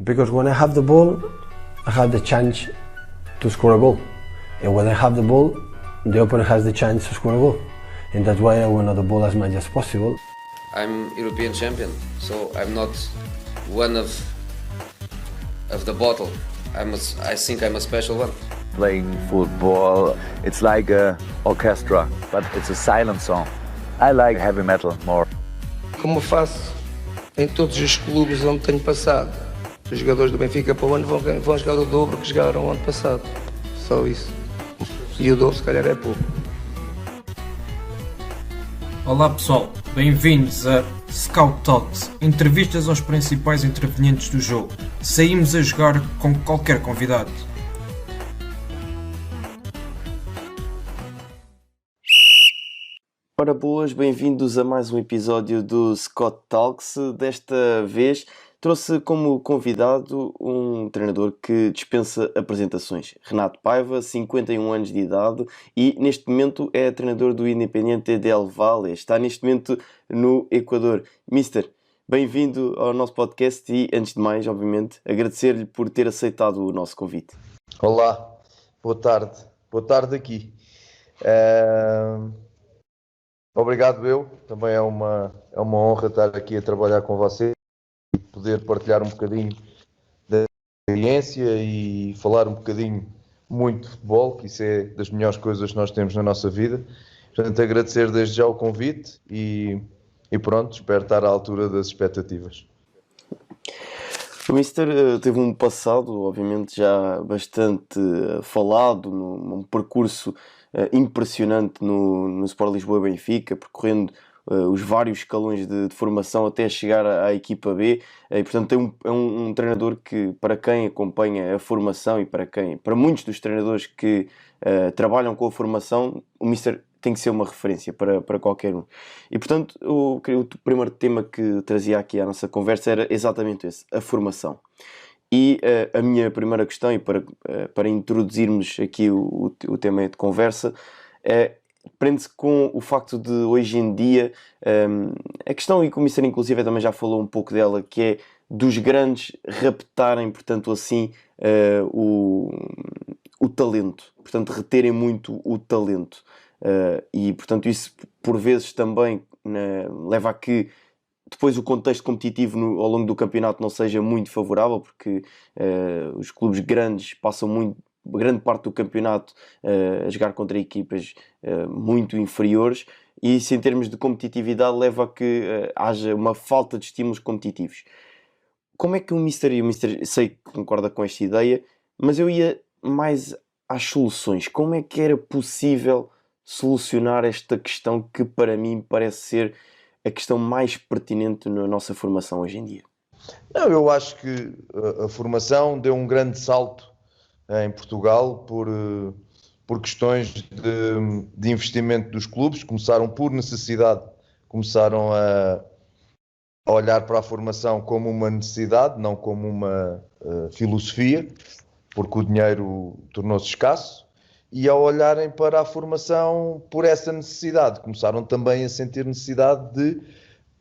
Because when I have the ball, I have the chance to score a goal. And when I have the ball, the opponent has the chance to score a goal. And that's why I want the ball as much as possible. I'm European champion, so I'm not one of the bottle. I think I'm a special one. Playing football, it's like an orchestra, but it's a silent song. I like heavy metal more. Como faço em todos os clubes onde tenho passado, os jogadores do Benfica para o ano vão jogar o dobro que jogaram o ano passado. Só isso. E o dobro se calhar é pouco. Olá pessoal, bem-vindos a Scout Talks, entrevistas aos principais intervenientes do jogo. Saímos a jogar com qualquer convidado. Ora boas, bem-vindos a mais um episódio do Scout Talks. Desta vez trouxe como convidado um treinador que dispensa apresentações. Renato Paiva, 51 anos de idade e neste momento é treinador do Independiente del Valle. Está neste momento no Equador. Mister, bem-vindo ao nosso podcast e, antes de mais, obviamente, agradecer-lhe por ter aceitado o nosso convite. Olá, boa tarde aqui. Obrigado eu, também é uma honra estar aqui a trabalhar com você e poder partilhar um bocadinho da experiência e falar um bocadinho muito de futebol, que isso é das melhores coisas que nós temos na nossa vida. Portanto, agradecer desde já o convite e pronto, espero estar à altura das expectativas. O Mister teve um passado, obviamente, já bastante falado, num percurso impressionante no Sport Lisboa e Benfica, percorrendo os vários escalões de formação até chegar à equipa B, e portanto é um treinador que, para quem acompanha a formação e para muitos dos treinadores que trabalham com a formação, o Mister tem que ser uma referência para qualquer um. E portanto o primeiro tema que trazia aqui à nossa conversa era exatamente esse, a formação. E a minha primeira questão, e para introduzirmos aqui o tema de conversa, prende-se com o facto de hoje em dia, a questão, e que o Mister inclusive também já falou um pouco dela, que é dos grandes raptarem, portanto assim, o talento, portanto reterem muito o talento. E portanto isso por vezes também leva a que depois o contexto competitivo ao longo do campeonato não seja muito favorável, porque os clubes grandes passam grande parte do campeonato a jogar contra equipas muito inferiores, e isso em termos de competitividade leva a que haja uma falta de estímulos competitivos. Como é que o Mister sei que concorda com esta ideia, mas eu ia mais às soluções. Como é que era possível solucionar esta questão que para mim parece ser a questão mais pertinente na nossa formação hoje em dia? Não, eu acho que a formação deu um grande salto em Portugal por questões de investimento dos clubes. Começaram por necessidade, começaram a olhar para a formação como uma necessidade, não como uma filosofia, porque o dinheiro tornou-se escasso. E ao olharem para a formação por essa necessidade, começaram também a sentir necessidade de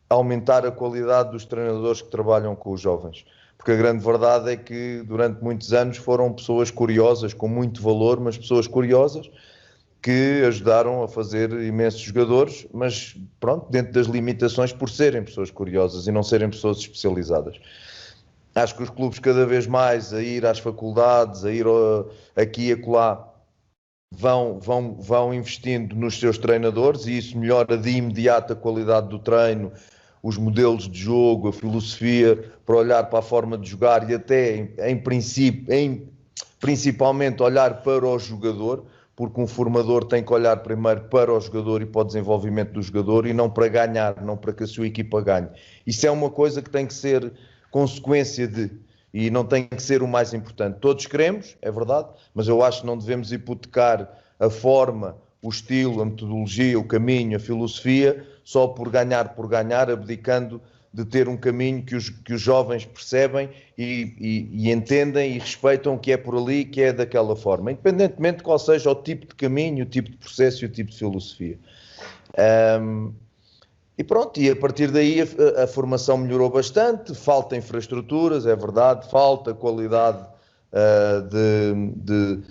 aumentar a qualidade dos treinadores que trabalham com os jovens. Porque a grande verdade é que durante muitos anos foram pessoas curiosas, com muito valor, mas pessoas curiosas que ajudaram a fazer imensos jogadores, mas pronto, dentro das limitações por serem pessoas curiosas e não serem pessoas especializadas. Acho que os clubes cada vez mais a ir às faculdades, a ir aqui e acolá, vão investindo nos seus treinadores, e isso melhora de imediato a qualidade do treino, os modelos de jogo, a filosofia, para olhar para a forma de jogar e até, principalmente, olhar para o jogador, porque um formador tem que olhar primeiro para o jogador e para o desenvolvimento do jogador e não para ganhar, não para que a sua equipa ganhe. Isso é uma coisa que tem que ser consequência e não tem que ser o mais importante. Todos queremos, é verdade, mas eu acho que não devemos hipotecar a forma, o estilo, a metodologia, o caminho, a filosofia, só por ganhar, abdicando de ter um caminho que os jovens percebem e entendem e respeitam, que é por ali, que é daquela forma, independentemente de qual seja o tipo de caminho, o tipo de processo e o tipo de filosofia. E pronto, e a partir daí a formação melhorou bastante, falta infraestruturas, é verdade, falta qualidade de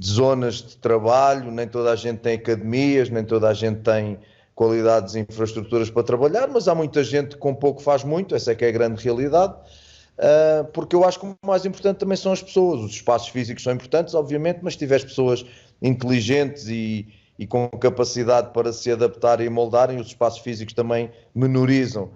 zonas de trabalho, nem toda a gente tem academias, nem toda a gente tem qualidades e infraestruturas para trabalhar, mas há muita gente que com pouco faz muito, essa é que é a grande realidade, porque eu acho que o mais importante também são as pessoas. Os espaços físicos são importantes, obviamente, mas se tiveres pessoas inteligentes e com capacidade para se adaptarem e moldarem, os espaços físicos também menorizam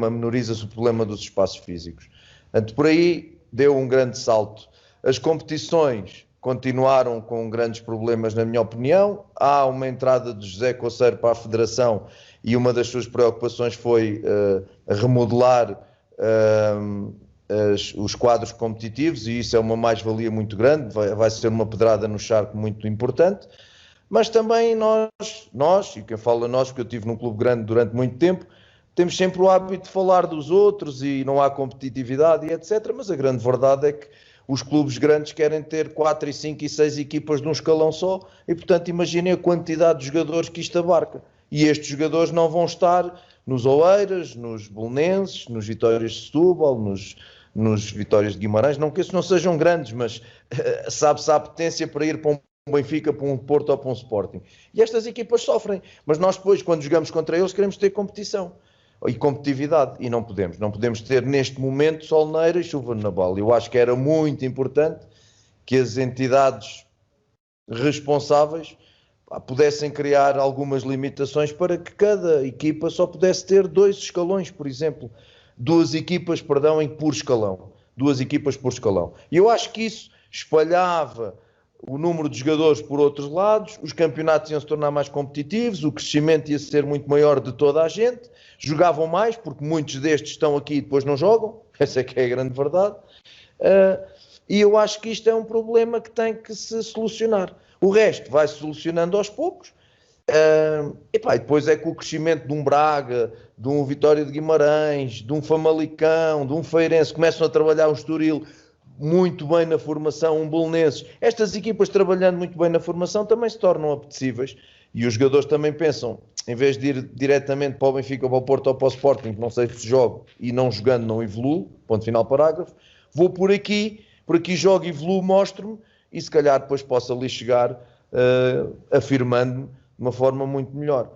menoriza-se o problema dos espaços físicos. Portanto, por aí deu um grande salto. As competições continuaram com grandes problemas, na minha opinião. Há uma entrada de José Coceiro para a Federação e uma das suas preocupações foi remodelar os quadros competitivos, e isso é uma mais-valia muito grande, vai ser uma pedrada no charco muito importante. Mas também nós, e quem fala nós, porque eu estive num clube grande durante muito tempo, temos sempre o hábito de falar dos outros e não há competitividade e etc. Mas a grande verdade é que os clubes grandes querem ter 4, 5 e 6 equipas de um escalão só e, portanto, imaginem a quantidade de jogadores que isto abarca. E estes jogadores não vão estar nos Oeiras, nos Belenenses, nos Vitórias de Setúbal, nos Vitórias de Guimarães. Não que esses não sejam grandes, mas sabe-se a potência para ir para um Benfica, para um Porto ou para um Sporting. E estas equipas sofrem. Mas nós depois, quando jogamos contra eles, queremos ter competição e competitividade, e não podemos ter neste momento solneira e chuva na bola. Eu acho que era muito importante que as entidades responsáveis pudessem criar algumas limitações para que cada equipa só pudesse ter 2 escalões, por exemplo, 2 equipas por escalão, e eu acho que isso espalhava o número de jogadores por outros lados, os campeonatos iam se tornar mais competitivos, o crescimento ia ser muito maior de toda a gente, jogavam mais, porque muitos destes estão aqui e depois não jogam, essa é que é a grande verdade, e eu acho que isto é um problema que tem que se solucionar. O resto vai-se solucionando aos poucos, e depois é que o crescimento de um Braga, de um Vitória de Guimarães, de um Famalicão, de um Feirense, começam a trabalhar um Estoril muito bem na formação, um Belenenses. Estas equipas trabalhando muito bem na formação também se tornam apetecíveis e os jogadores também pensam, em vez de ir diretamente para o Benfica, para o Porto ou para o Sporting, que não sei se jogo e não jogando não evoluo, ponto final parágrafo, vou por aqui jogo, evoluo, mostro-me e se calhar depois posso ali chegar afirmando-me de uma forma muito melhor.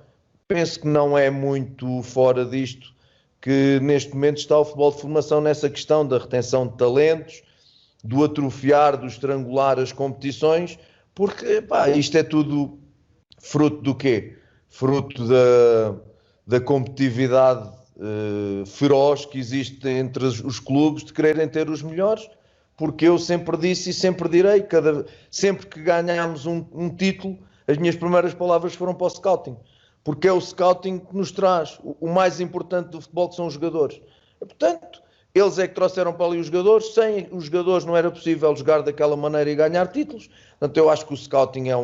Penso que não é muito fora disto que neste momento está o futebol de formação nessa questão da retenção de talentos, do atrofiar, do estrangular as competições, porque isto é tudo fruto do quê? Fruto da competitividade feroz que existe entre os clubes de quererem ter os melhores, porque eu sempre disse e sempre direi, sempre que ganhamos um título, as minhas primeiras palavras foram para o scouting, porque é o scouting que nos traz o mais importante do futebol, que são os jogadores. E, portanto, eles é que trouxeram para ali os jogadores, sem os jogadores não era possível jogar daquela maneira e ganhar títulos. Portanto, eu acho que o scouting é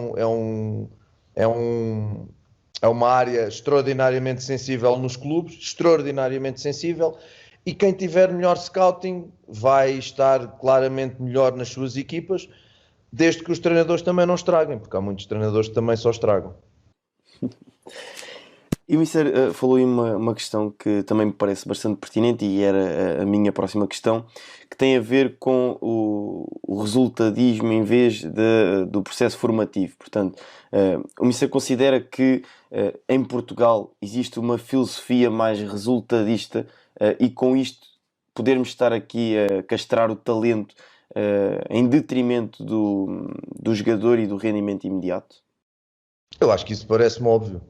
uma área extraordinariamente sensível nos clubes, extraordinariamente sensível, e quem tiver melhor scouting vai estar claramente melhor nas suas equipas, desde que os treinadores também não estraguem, porque há muitos treinadores que também só estragam. E o Mister falou em uma questão que também me parece bastante pertinente e era a minha próxima questão, que tem a ver com o resultadismo em vez do processo formativo. Portanto, o Mister considera que em Portugal existe uma filosofia mais resultadista e com isto podermos estar aqui a castrar o talento em detrimento do jogador e do rendimento imediato? Eu acho que isso parece-me óbvio.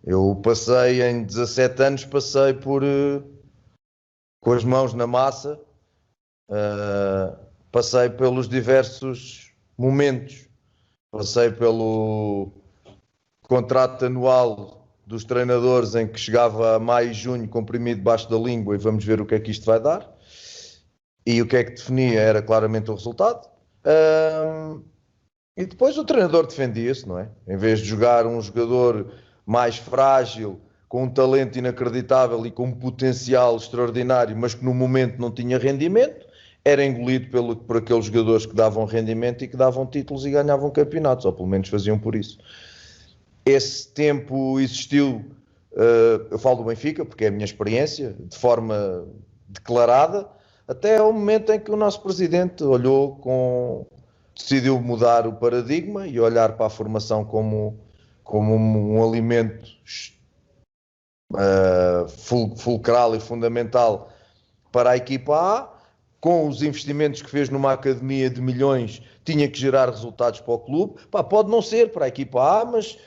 Eu passei em 17 anos, com as mãos na massa, passei pelos diversos momentos, passei pelo contrato anual dos treinadores em que chegava a maio e junho comprimido debaixo da língua e vamos ver o que é que isto vai dar, e o que é que definia era claramente o resultado, e depois o treinador defendia-se, não é? Em vez de jogar um jogador mais frágil, com um talento inacreditável e com um potencial extraordinário, mas que no momento não tinha rendimento, era engolido por aqueles jogadores que davam rendimento e que davam títulos e ganhavam campeonatos, ou pelo menos faziam por isso. Esse tempo existiu eu falo do Benfica porque é a minha experiência, de forma declarada, até ao momento em que o nosso presidente decidiu mudar o paradigma e olhar para a formação como um alimento fulcral e fundamental para a equipa A. Com os investimentos que fez numa academia de milhões, tinha que gerar resultados para o clube. Pode não ser para a equipa A, mas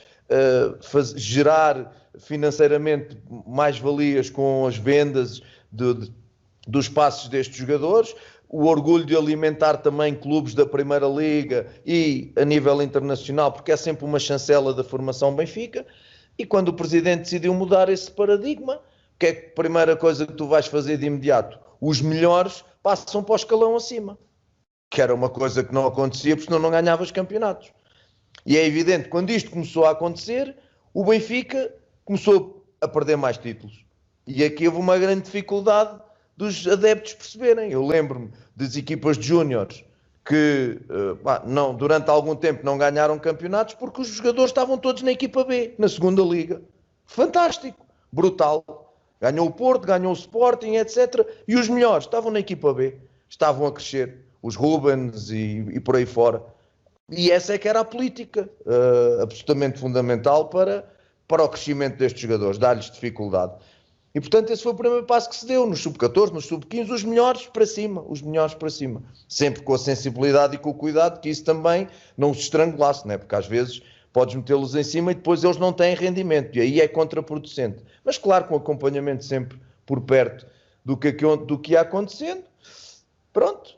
gerar financeiramente mais-valias com as vendas dos passos destes jogadores, o orgulho de alimentar também clubes da Primeira Liga e a nível internacional, porque é sempre uma chancela da formação Benfica. E quando o presidente decidiu mudar esse paradigma, que é a primeira coisa que tu vais fazer de imediato? Os melhores passam para o escalão acima, que era uma coisa que não acontecia, porque senão não ganhavas campeonatos. E é evidente, quando isto começou a acontecer, o Benfica começou a perder mais títulos. E aqui houve uma grande dificuldade dos adeptos perceberem. Eu lembro-me das equipas de júniores que durante algum tempo não ganharam campeonatos porque os jogadores estavam todos na equipa B, na segunda liga. Fantástico, brutal. Ganhou o Porto, ganhou o Sporting, etc. E os melhores estavam na equipa B, estavam a crescer. Os Rubens e por aí fora. E essa é que era a política, absolutamente fundamental para o crescimento destes jogadores, dar-lhes dificuldade. E portanto esse foi o primeiro passo que se deu, nos sub-14, nos sub-15, os melhores para cima. Sempre com a sensibilidade e com o cuidado que isso também não se estrangulasse, né? Porque às vezes podes metê-los em cima e depois eles não têm rendimento, e aí é contraproducente. Mas claro, com acompanhamento sempre por perto do que ia acontecendo. Pronto.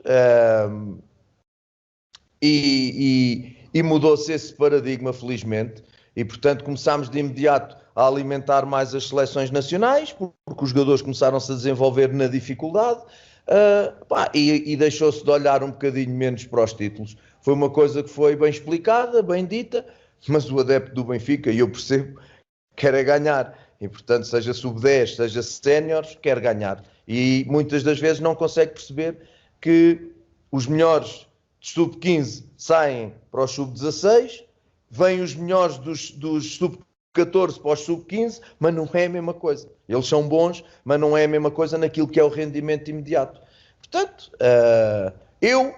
E mudou-se esse paradigma, felizmente, e portanto começámos de imediato a alimentar mais as seleções nacionais, porque os jogadores começaram-se a desenvolver na dificuldade, e deixou-se de olhar um bocadinho menos para os títulos. Foi uma coisa que foi bem explicada, bem dita, mas o adepto do Benfica, e eu percebo, quer é ganhar, e portanto seja sub-10, seja séniores, quer ganhar, e muitas das vezes não consegue perceber que os melhores de sub-15 saem para os sub-16, vêm os melhores dos sub-14 para os sub-15, mas não é a mesma coisa. Eles são bons, mas não é a mesma coisa naquilo que é o rendimento imediato. Portanto, eu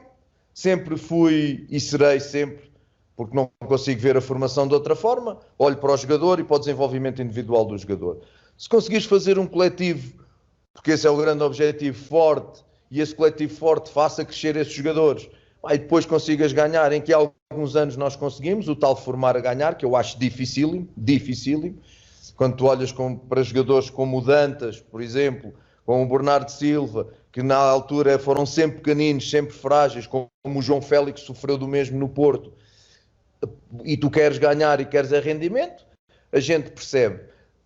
sempre fui e serei sempre, porque não consigo ver a formação de outra forma, olho para o jogador e para o desenvolvimento individual do jogador. Se conseguires fazer um coletivo, porque esse é o grande objetivo, forte, e esse coletivo forte faça crescer esses jogadores, e depois consigas ganhar, em que há alguns anos nós conseguimos, o tal formar a ganhar, que eu acho dificílimo. Quando tu olhas para jogadores como o Dantas, por exemplo, como o Bernardo Silva, que na altura foram sempre pequeninos, sempre frágeis, como o João Félix sofreu do mesmo no Porto, e tu queres ganhar e queres rendimento, a gente percebe.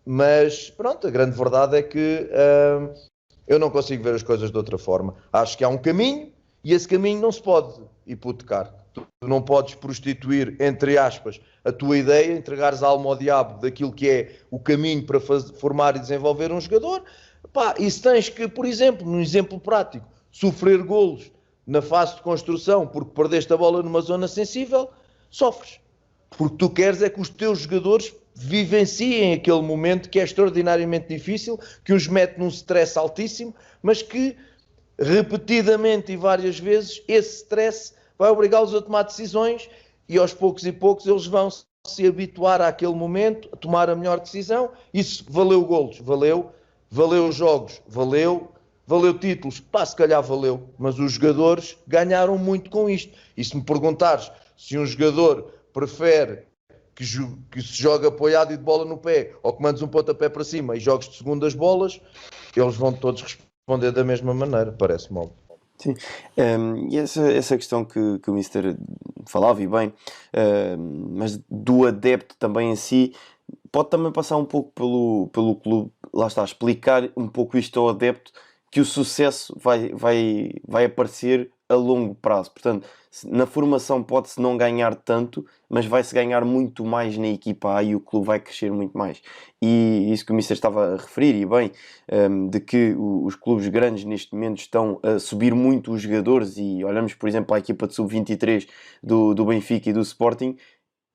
Mas pronto, a grande verdade é que eu não consigo ver as coisas de outra forma. Acho que há um caminho, e esse caminho não se pode hipotecar. Tu não podes prostituir, entre aspas, a tua ideia, entregares a alma ao diabo daquilo que é o caminho para formar e desenvolver um jogador. E se tens que, por exemplo, num exemplo prático, sofrer golos na fase de construção porque perdeste a bola numa zona sensível, sofres. Porque tu queres é que os teus jogadores vivenciem aquele momento que é extraordinariamente difícil, que os mete num stress altíssimo, mas que repetidamente e várias vezes esse stress vai obrigá-los a tomar decisões, e aos poucos e poucos eles vão se habituar àquele momento, a tomar a melhor decisão. Isso valeu golos, valeu jogos, valeu títulos, se calhar valeu, mas os jogadores ganharam muito com isto. E se me perguntares se um jogador prefere que se jogue apoiado e de bola no pé, ou que mandes um pontapé para cima e jogues de segundas bolas, eles vão todos responder da mesma maneira, parece-me óbvio. Sim, e essa questão que o Mister falava, e bem, mas do adepto também em si, pode também passar um pouco pelo clube, lá está, explicar um pouco isto ao adepto, que o sucesso vai aparecer a longo prazo. Portanto, na formação pode-se não ganhar tanto, mas vai-se ganhar muito mais na equipa A e o clube vai crescer muito mais. E isso que o Mister estava a referir, e bem, de que os clubes grandes neste momento estão a subir muito os jogadores, e olhamos, por exemplo, para a equipa de sub-23 do Benfica e do Sporting,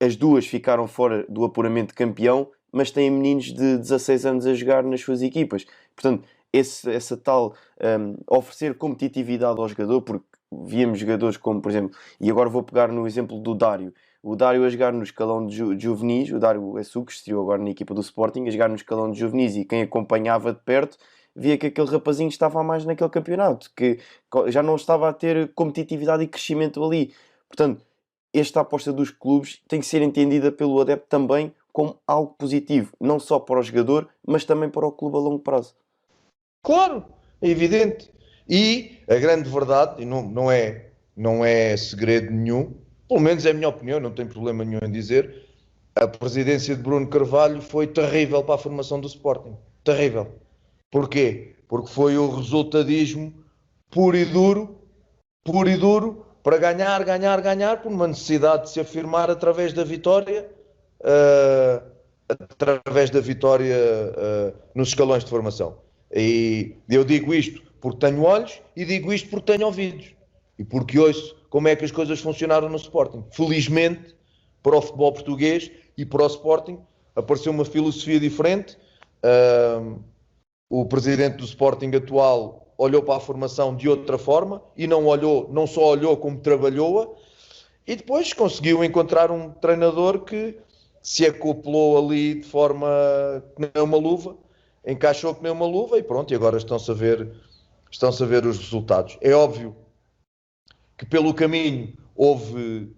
as duas ficaram fora do apuramento de campeão, mas têm meninos de 16 anos a jogar nas suas equipas. Portanto, essa tal oferecer competitividade ao jogador, porque víamos jogadores como, por exemplo, e agora vou pegar no exemplo do Dário. O Dário a jogar no escalão de juvenis, o Dário Assu, que estreou agora na equipa do Sporting, a jogar no escalão de juvenis, e quem acompanhava de perto via que aquele rapazinho estava a mais naquele campeonato, que já não estava a ter competitividade e crescimento ali. Portanto, esta aposta dos clubes tem que ser entendida pelo adepto também como algo positivo, não só para o jogador, mas também para o clube a longo prazo. Claro, é evidente. E a grande verdade, e não é segredo nenhum, pelo menos é a minha opinião, não tenho problema nenhum em dizer, a presidência de Bruno Carvalho foi terrível para a formação do Sporting. Terrível. Porquê? Porque foi o resultadismo puro e duro, para ganhar, por uma necessidade de se afirmar através da vitória, nos escalões de formação. E eu digo isto porque tenho olhos e digo isto porque tenho ouvidos. E porque ouço como é que as coisas funcionaram no Sporting. Felizmente, para o futebol português e para o Sporting, apareceu uma filosofia diferente. O presidente do Sporting atual olhou para a formação de outra forma e não só olhou como trabalhou-a, e depois conseguiu encontrar um treinador que se acoplou ali de forma que nem uma luva, encaixou que nem uma luva, e pronto, e agora estão-se a ver os resultados. É óbvio que pelo caminho houve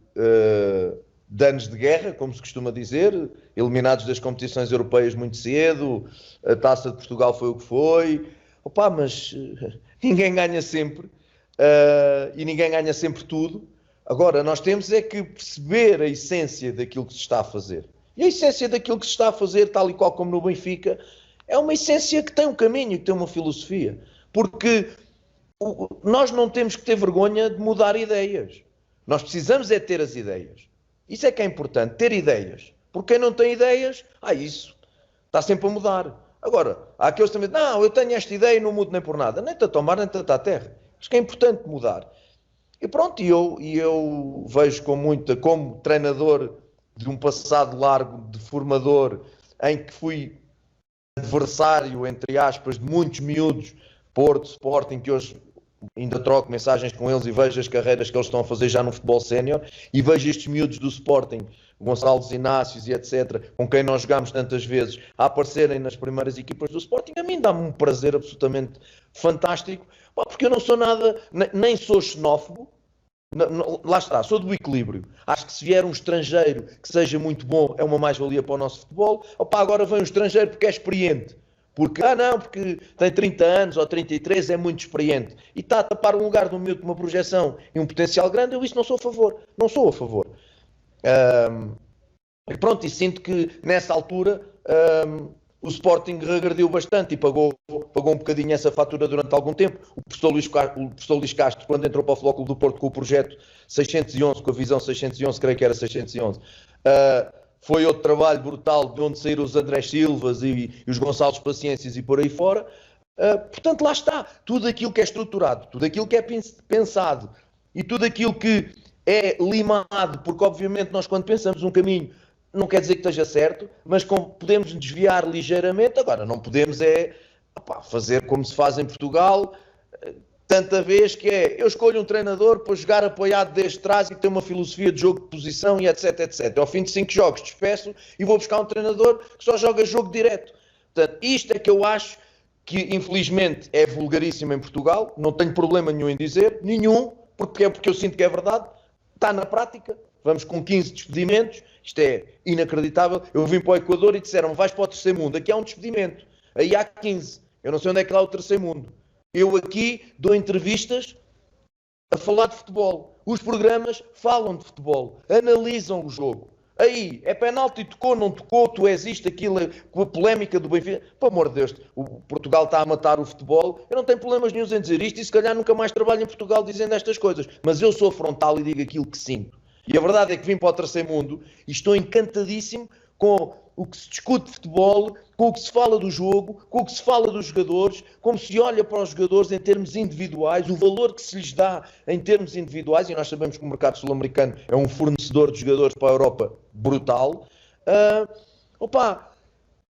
danos de guerra, como se costuma dizer, eliminados das competições europeias muito cedo, a Taça de Portugal foi o que foi. Opa, mas ninguém ganha sempre, e ninguém ganha sempre tudo. Agora, nós temos é que perceber a essência daquilo que se está a fazer. E a essência daquilo que se está a fazer, tal e qual como no Benfica, é uma essência que tem um caminho, que tem uma filosofia. Porque nós não temos que ter vergonha de mudar ideias. Nós precisamos é ter as ideias. Isso é que é importante, ter ideias. Porque quem não tem ideias, isso está sempre a mudar. Agora, há aqueles também, não, eu tenho esta ideia e não mudo nem por nada. Nem tanto ao mar, nem tanto à terra. Acho que é importante mudar. E pronto, eu vejo como treinador de um passado largo de formador, em que fui adversário, entre aspas, de muitos miúdos, Porto, Sporting, que hoje ainda troco mensagens com eles e vejo as carreiras que eles estão a fazer já no futebol sénior, e vejo estes miúdos do Sporting, Gonçalo Inácios e etc., com quem nós jogámos tantas vezes, a aparecerem nas primeiras equipas do Sporting. A mim dá-me um prazer absolutamente fantástico, porque eu não sou nada, nem sou xenófobo, lá está, sou do equilíbrio. Acho que se vier um estrangeiro que seja muito bom, é uma mais-valia para o nosso futebol. Agora vem um estrangeiro porque é experiente, porque tem 30 anos ou 33, é muito experiente e está a tapar um lugar de um miúdo com uma projeção e um potencial grande. Eu isso não sou a favor. E pronto, e sinto que nessa altura o Sporting regrediu bastante e pagou um bocadinho essa fatura durante algum tempo. O professor Luís Castro, quando entrou para o Futebol Clube do Porto com o projeto 611, com a visão 611, creio que era 611, foi outro trabalho brutal, de onde saíram os Andrés Silvas e os Gonçalves Paciências e por aí fora. Portanto, lá está. Tudo aquilo que é estruturado, tudo aquilo que é pensado e tudo aquilo que é limado, porque obviamente nós quando pensamos um caminho, não quer dizer que esteja certo, mas podemos desviar ligeiramente. Agora, não podemos fazer como se faz em Portugal, tanta vez que eu escolho um treinador para jogar apoiado desde trás e que tem uma filosofia de jogo de posição e etc, etc. Ao fim de 5 jogos despeço e vou buscar um treinador que só joga jogo direto. Portanto, isto é que eu acho que infelizmente é vulgaríssimo em Portugal, não tenho problema nenhum em dizer, porque eu sinto que é verdade, está na prática, vamos com 15 despedimentos, isto é inacreditável. Eu vim para o Equador e disseram, vais para o terceiro mundo, aqui há um despedimento, aí há 15, eu não sei onde é que lá é o terceiro mundo. Eu aqui dou entrevistas a falar de futebol. Os programas falam de futebol, analisam o jogo. Aí, é penalti, tocou, não tocou, tu és isto, aquilo, com a polémica do Benfica. Pelo amor de Deus, o Portugal está a matar o futebol. Eu não tenho problemas nenhum em dizer isto e se calhar nunca mais trabalho em Portugal dizendo estas coisas. Mas eu sou frontal e digo aquilo que sinto. E a verdade é que vim para o terceiro mundo e estou encantadíssimo com o que se discute de futebol, com o que se fala do jogo, com o que se fala dos jogadores, como se olha para os jogadores em termos individuais, o valor que se lhes dá em termos individuais, e nós sabemos que o mercado sul-americano é um fornecedor de jogadores para a Europa brutal.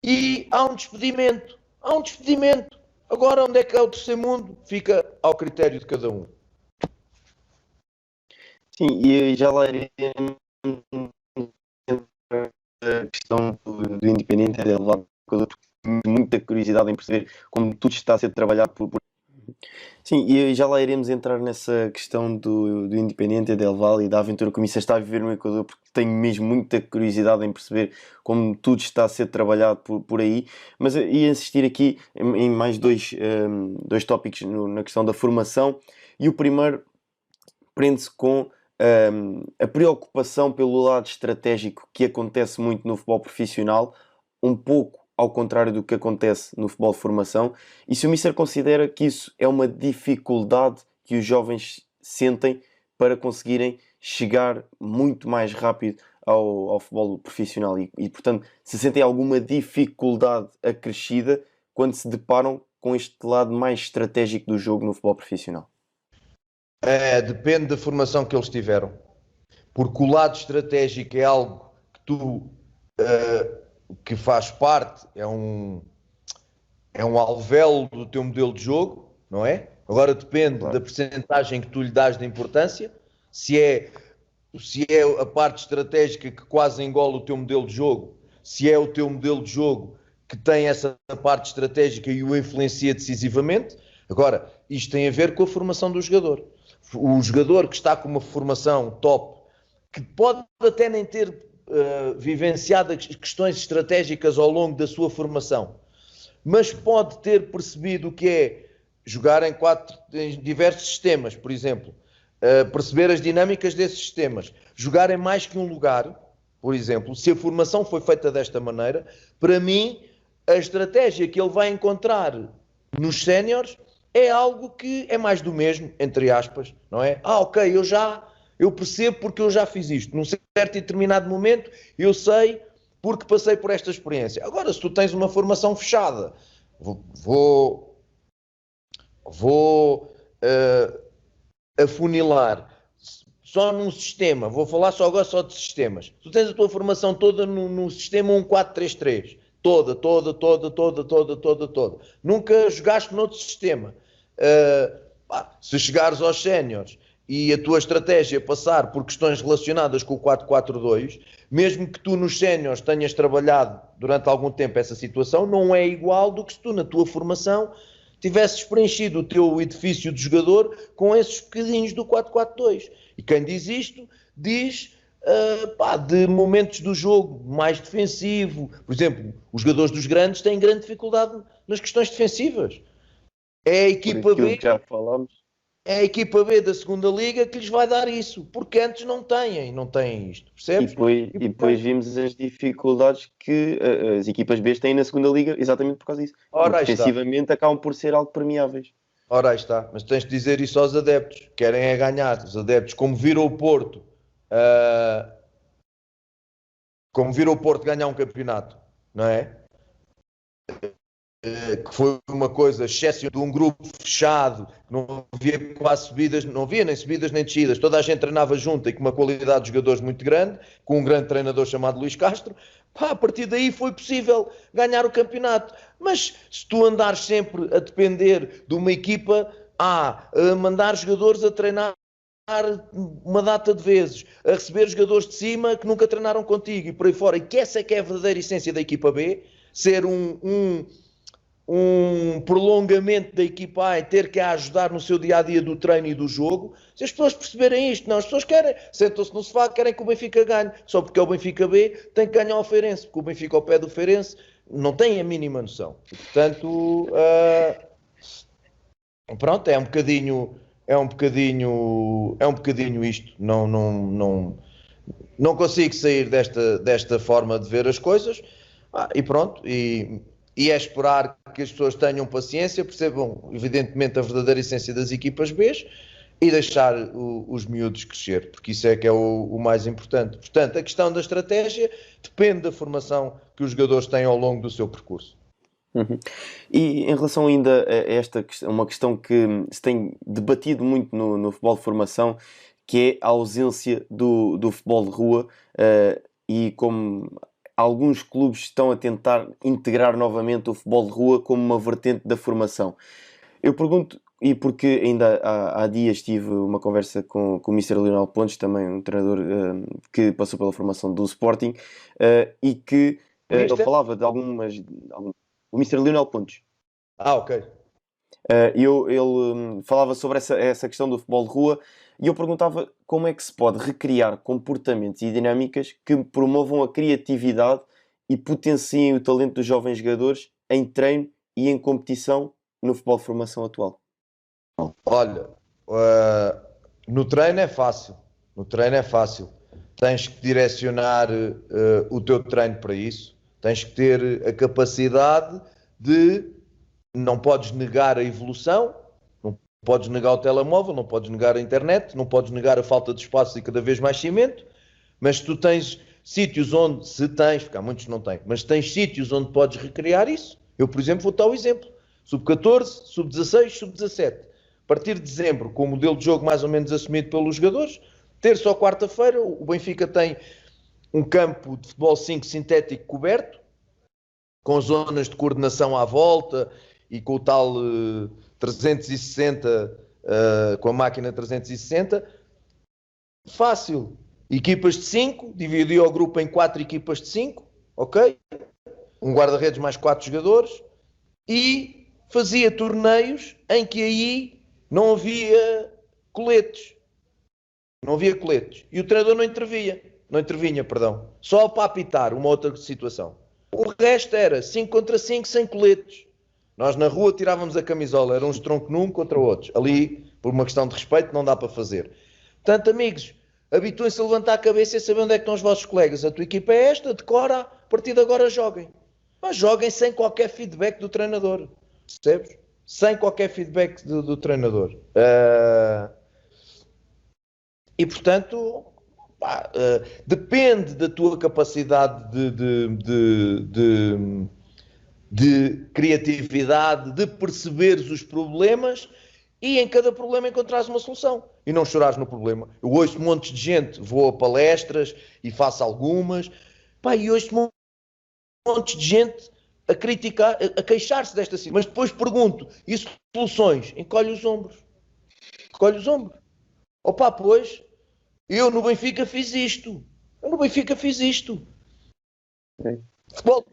e há um despedimento. Há um despedimento. Agora, onde é que é o terceiro mundo? Fica ao critério de cada um. Sim, e já lá iremos a questão do Independente de levar muita curiosidade em perceber como tudo está a ser trabalhado Sim, e já lá iremos entrar nessa questão do Independente del Valle e da aventura que o Missa está a viver no Equador, porque tenho mesmo muita curiosidade em perceber como tudo está a ser trabalhado por aí. Mas ia insistir aqui em mais dois tópicos na questão da formação, e o primeiro prende-se com a preocupação pelo lado estratégico que acontece muito no futebol profissional, um pouco ao contrário do que acontece no futebol de formação, e se o Mister considera que isso é uma dificuldade que os jovens sentem para conseguirem chegar muito mais rápido ao futebol profissional e, portanto, se sentem alguma dificuldade acrescida quando se deparam com este lado mais estratégico do jogo no futebol profissional. Depende da formação que eles tiveram. Porque o lado estratégico é algo que tu que faz parte, é um alvéolo do teu modelo de jogo, não é? Agora depende da percentagem que tu lhe dás de importância, se é a parte estratégica que quase engola o teu modelo de jogo, se é o teu modelo de jogo que tem essa parte estratégica e o influencia decisivamente. Agora, isto tem a ver com a formação do jogador. O jogador que está com uma formação top, que pode até nem ter vivenciado as questões estratégicas ao longo da sua formação, mas pode ter percebido o que é jogar em diversos sistemas, por exemplo, perceber as dinâmicas desses sistemas, jogar em mais que um lugar, por exemplo. Se a formação foi feita desta maneira, para mim, a estratégia que ele vai encontrar nos séniores é algo que é mais do mesmo, entre aspas, não é? Ok, eu percebo porque eu já fiz isto. Num certo e determinado momento, eu sei porque passei por esta experiência. Agora, se tu tens uma formação fechada, vou afunilar só num sistema, vou falar agora só de sistemas. Tu tens a tua formação toda no sistema 1-4-3-3. Toda. Nunca jogaste noutro sistema. Se chegares aos séniores e a tua estratégia passar por questões relacionadas com o 4-4-2, mesmo que tu nos séniores tenhas trabalhado durante algum tempo essa situação, não é igual do que se tu na tua formação tivesses preenchido o teu edifício de jogador com esses bocadinhos do 4-4-2. E quem diz isto, diz de momentos do jogo mais defensivo. Por exemplo, os jogadores dos grandes têm grande dificuldade nas questões defensivas. É a equipa B, já falámos. É a equipa B da segunda liga que lhes vai dar isso, porque antes não têm isto, percebes? E depois vimos as dificuldades que as equipas B têm na segunda liga, exatamente por causa disso. Ora, defensivamente acabam por ser algo permeáveis. Ora, aí está, mas tens de dizer isso aos adeptos, querem é ganhar. Os adeptos, como viram o Porto ganhar um campeonato, não é? Que foi uma coisa excepcional de um grupo fechado, não havia quase subidas, não havia nem subidas nem descidas, toda a gente treinava junto e com uma qualidade de jogadores muito grande, com um grande treinador chamado Luís Castro. A partir daí foi possível ganhar o campeonato. Mas se tu andares sempre a depender de uma equipa a mandar jogadores a treinar uma data de vezes, a receber jogadores de cima que nunca treinaram contigo e por aí fora, e que essa é que é a verdadeira essência da equipa B, ser um prolongamento da equipa A e ter que a ajudar no seu dia-a-dia do treino e do jogo. Se as pessoas perceberem isto, não, as pessoas sentam-se no sofá, querem que o Benfica ganhe, só porque é o Benfica B, tem que ganhar o Feirense, porque o Benfica ao pé do Feirense não tem a mínima noção. E, portanto, pronto, é um bocadinho isto. Não consigo sair desta forma de ver as coisas, e pronto, e é esperar que as pessoas tenham paciência, percebam evidentemente a verdadeira essência das equipas B e deixar os miúdos crescer, porque isso é que é o mais importante. Portanto, a questão da estratégia depende da formação que os jogadores têm ao longo do seu percurso. Uhum. E em relação ainda a esta questão, uma questão que se tem debatido muito no futebol de formação, que é a ausência do futebol de rua, e como alguns clubes estão a tentar integrar novamente o futebol de rua como uma vertente da formação. Eu pergunto, e porque ainda há dias tive uma conversa com o Mr. Lionel Pontes, também um treinador que passou pela formação do Sporting, e que ele falava de algumas... O Mr. Lionel Pontes. Ok. Ele falava sobre essa questão do futebol de rua e eu perguntava como é que se pode recriar comportamentos e dinâmicas que promovam a criatividade e potenciem o talento dos jovens jogadores em treino e em competição no futebol de formação atual. Olha, no treino é fácil. Tens que direcionar o teu treino para isso. Tens que ter a capacidade de... Não podes negar a evolução, não podes negar o telemóvel, não podes negar a internet, não podes negar a falta de espaço e cada vez mais cimento, mas tu tens sítios onde, se tens, porque há muitos que não têm, mas tens sítios onde podes recriar isso. Eu, por exemplo, vou dar o exemplo. Sub-14, sub-16, sub-17. A partir de dezembro, com o modelo de jogo mais ou menos assumido pelos jogadores, terça ou quarta-feira, o Benfica tem um campo de futebol 5 sintético coberto, com zonas de coordenação à volta e com o tal 360, com a máquina 360. Fácil. Equipas de 5, dividiu o grupo em 4 equipas de 5, ok? Um guarda-redes mais 4 jogadores e fazia torneios em que aí não havia coletes. E o treinador não intervinha, só para apitar uma outra situação. O resto era 5 contra 5 sem coletes. Nós na rua tirávamos a camisola, eram uns tronco num contra outros. Ali, por uma questão de respeito, não dá para fazer. Portanto, amigos, habituem-se a levantar a cabeça e a saber onde é que estão os vossos colegas. A tua equipa é esta, decora, a partir de agora joguem. Mas joguem sem qualquer feedback do treinador. Percebes? Sem qualquer feedback do treinador. E, portanto, depende da tua capacidade de criatividade, de perceberes os problemas e em cada problema encontrares uma solução e não chorares no problema. Eu ouço montes de gente, vou a palestras e faço algumas, e ouço montes de gente a criticar, a queixar-se desta situação, mas depois pergunto, e soluções? Encolhe os ombros. Pois, eu no Benfica fiz isto. Futebol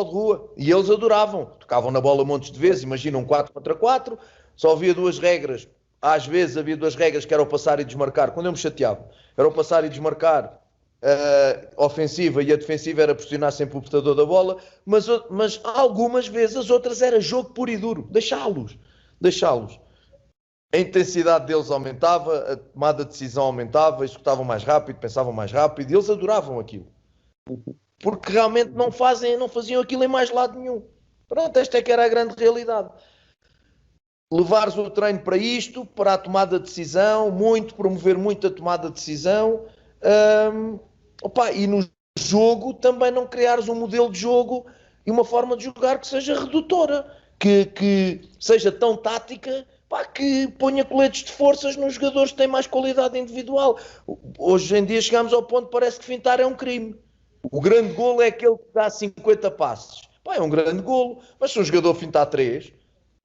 de rua. E eles adoravam. Tocavam na bola montes de vezes. Imagina um 4 contra 4. Só havia 2 regras. Às vezes havia 2 regras que era o passar e desmarcar. Quando eu me chateava, era o passar e desmarcar a ofensiva, e a defensiva era pressionar sempre o portador da bola. Mas algumas vezes as outras era jogo puro e duro. Deixá-los. A intensidade deles aumentava, a tomada de decisão aumentava, executavam mais rápido, pensavam mais rápido, e eles adoravam aquilo. Porque realmente não faziam aquilo em mais lado nenhum. Pronto, esta é que era a grande realidade. Levares o treino para isto, para a tomada de decisão, promover muito a tomada de decisão, e no jogo também não criares um modelo de jogo e uma forma de jogar que seja redutora, que seja tão tática, que ponha coletes de forças nos jogadores que têm mais qualidade individual. Hoje em dia chegamos ao ponto que parece que fintar é um crime. O grande golo é aquele que dá 50 passes. É um grande golo, mas se um jogador fintar 3,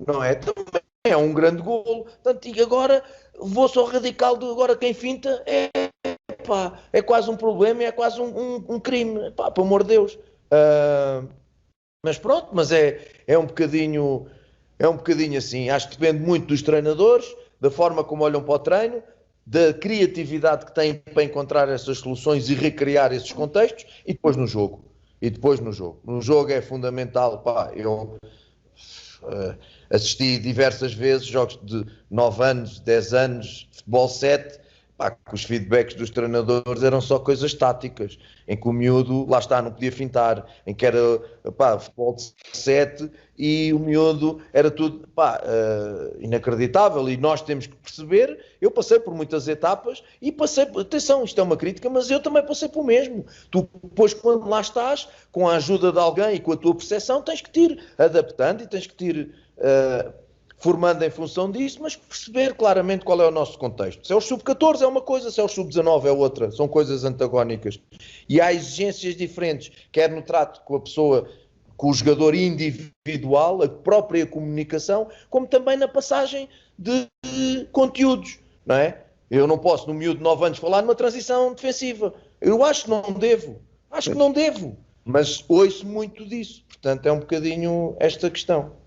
não é? Também é um grande golo. Portanto, e agora vou só radical de agora quem finta é quase um problema, é quase um crime. Pelo amor de Deus. Mas pronto, mas é um bocadinho assim. Acho que depende muito dos treinadores, da forma como olham para o treino, da criatividade que têm para encontrar essas soluções e recriar esses contextos, e depois no jogo. No jogo é fundamental. Eu assisti diversas vezes jogos de 9 anos, 10 anos, futebol 7, que os feedbacks dos treinadores eram só coisas táticas, em que o miúdo, lá está, não podia fintar, em que era futebol de 7 e o miúdo era tudo inacreditável. E nós temos que perceber, eu passei por muitas etapas e atenção, isto é uma crítica, mas eu também passei por o mesmo. Tu depois, quando lá estás, com a ajuda de alguém e com a tua percepção, tens que te ir adaptando e tens que te ir formando em função disso, mas perceber claramente qual é o nosso contexto. Se é o sub-14 é uma coisa, se é o sub-19 é outra, são coisas antagónicas. E há exigências diferentes, quer no trato com a pessoa, com o jogador individual, a própria comunicação, como também na passagem de conteúdos, não é? Eu não posso, no miúdo de 9 anos, falar numa transição defensiva. Eu acho que não devo, mas ouço muito disso. Portanto, é um bocadinho esta questão.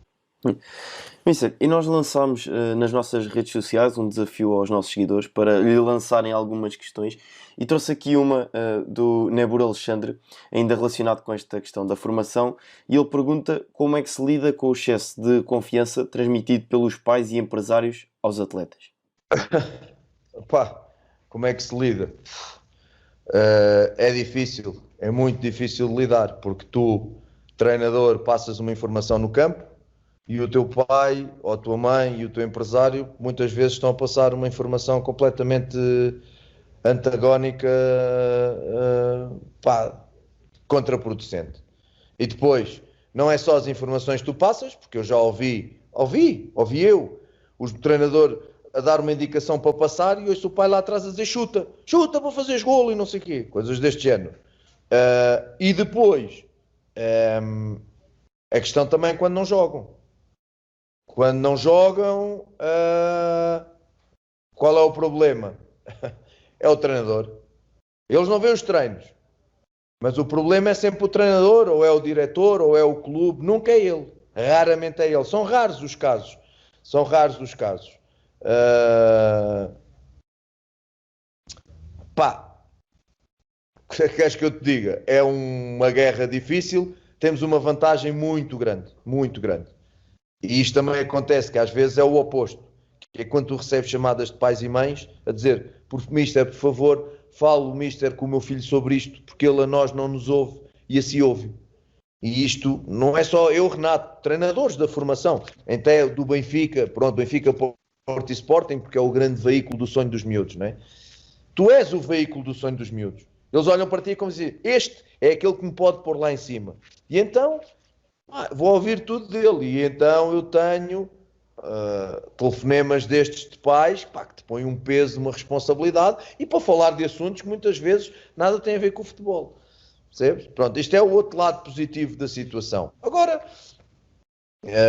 Mister, e nós lançámos nas nossas redes sociais um desafio aos nossos seguidores para lhe lançarem algumas questões e trouxe aqui uma do Nebur Alexandre, ainda relacionado com esta questão da formação, e ele pergunta como é que se lida com o excesso de confiança transmitido pelos pais e empresários aos atletas. Pá, como é que se lida? É difícil, é muito difícil de lidar, porque tu, treinador, passas uma informação no campo, e o teu pai, ou a tua mãe e o teu empresário muitas vezes estão a passar uma informação completamente antagónica, contraproducente. E depois, não é só as informações que tu passas, porque eu já ouvi eu, o treinador a dar uma indicação para passar e ouço o pai lá atrás a dizer chuta para fazeres golo e não sei o quê, coisas deste género. E depois, a questão também é quando não jogam. Quando não jogam, qual é o problema? É o treinador. Eles não veem os treinos. Mas o problema é sempre o treinador, ou é o diretor, ou é o clube. Nunca é ele. Raramente é ele. São raros os casos. Queres que eu te diga? É uma guerra difícil. Temos uma vantagem muito grande. Muito grande. E isto também acontece, que às vezes é o oposto, que é quando tu recebes chamadas de pais e mães a dizer, mister, por favor, fale o mister com o meu filho sobre isto, porque ele a nós não nos ouve, e assim ouve. E isto não é só eu, Renato, treinadores da formação, até do Benfica, Benfica, Porto e Sporting, porque é o grande veículo do sonho dos miúdos, não é? Tu és o veículo do sonho dos miúdos. Eles olham para ti como dizer, este é aquele que me pode pôr lá em cima. E então... vou ouvir tudo dele, e então eu tenho telefonemas destes de pais que te põem um peso, uma responsabilidade, e para falar de assuntos que muitas vezes nada tem a ver com o futebol. Percebes? Pronto, isto é o outro lado positivo da situação. Agora,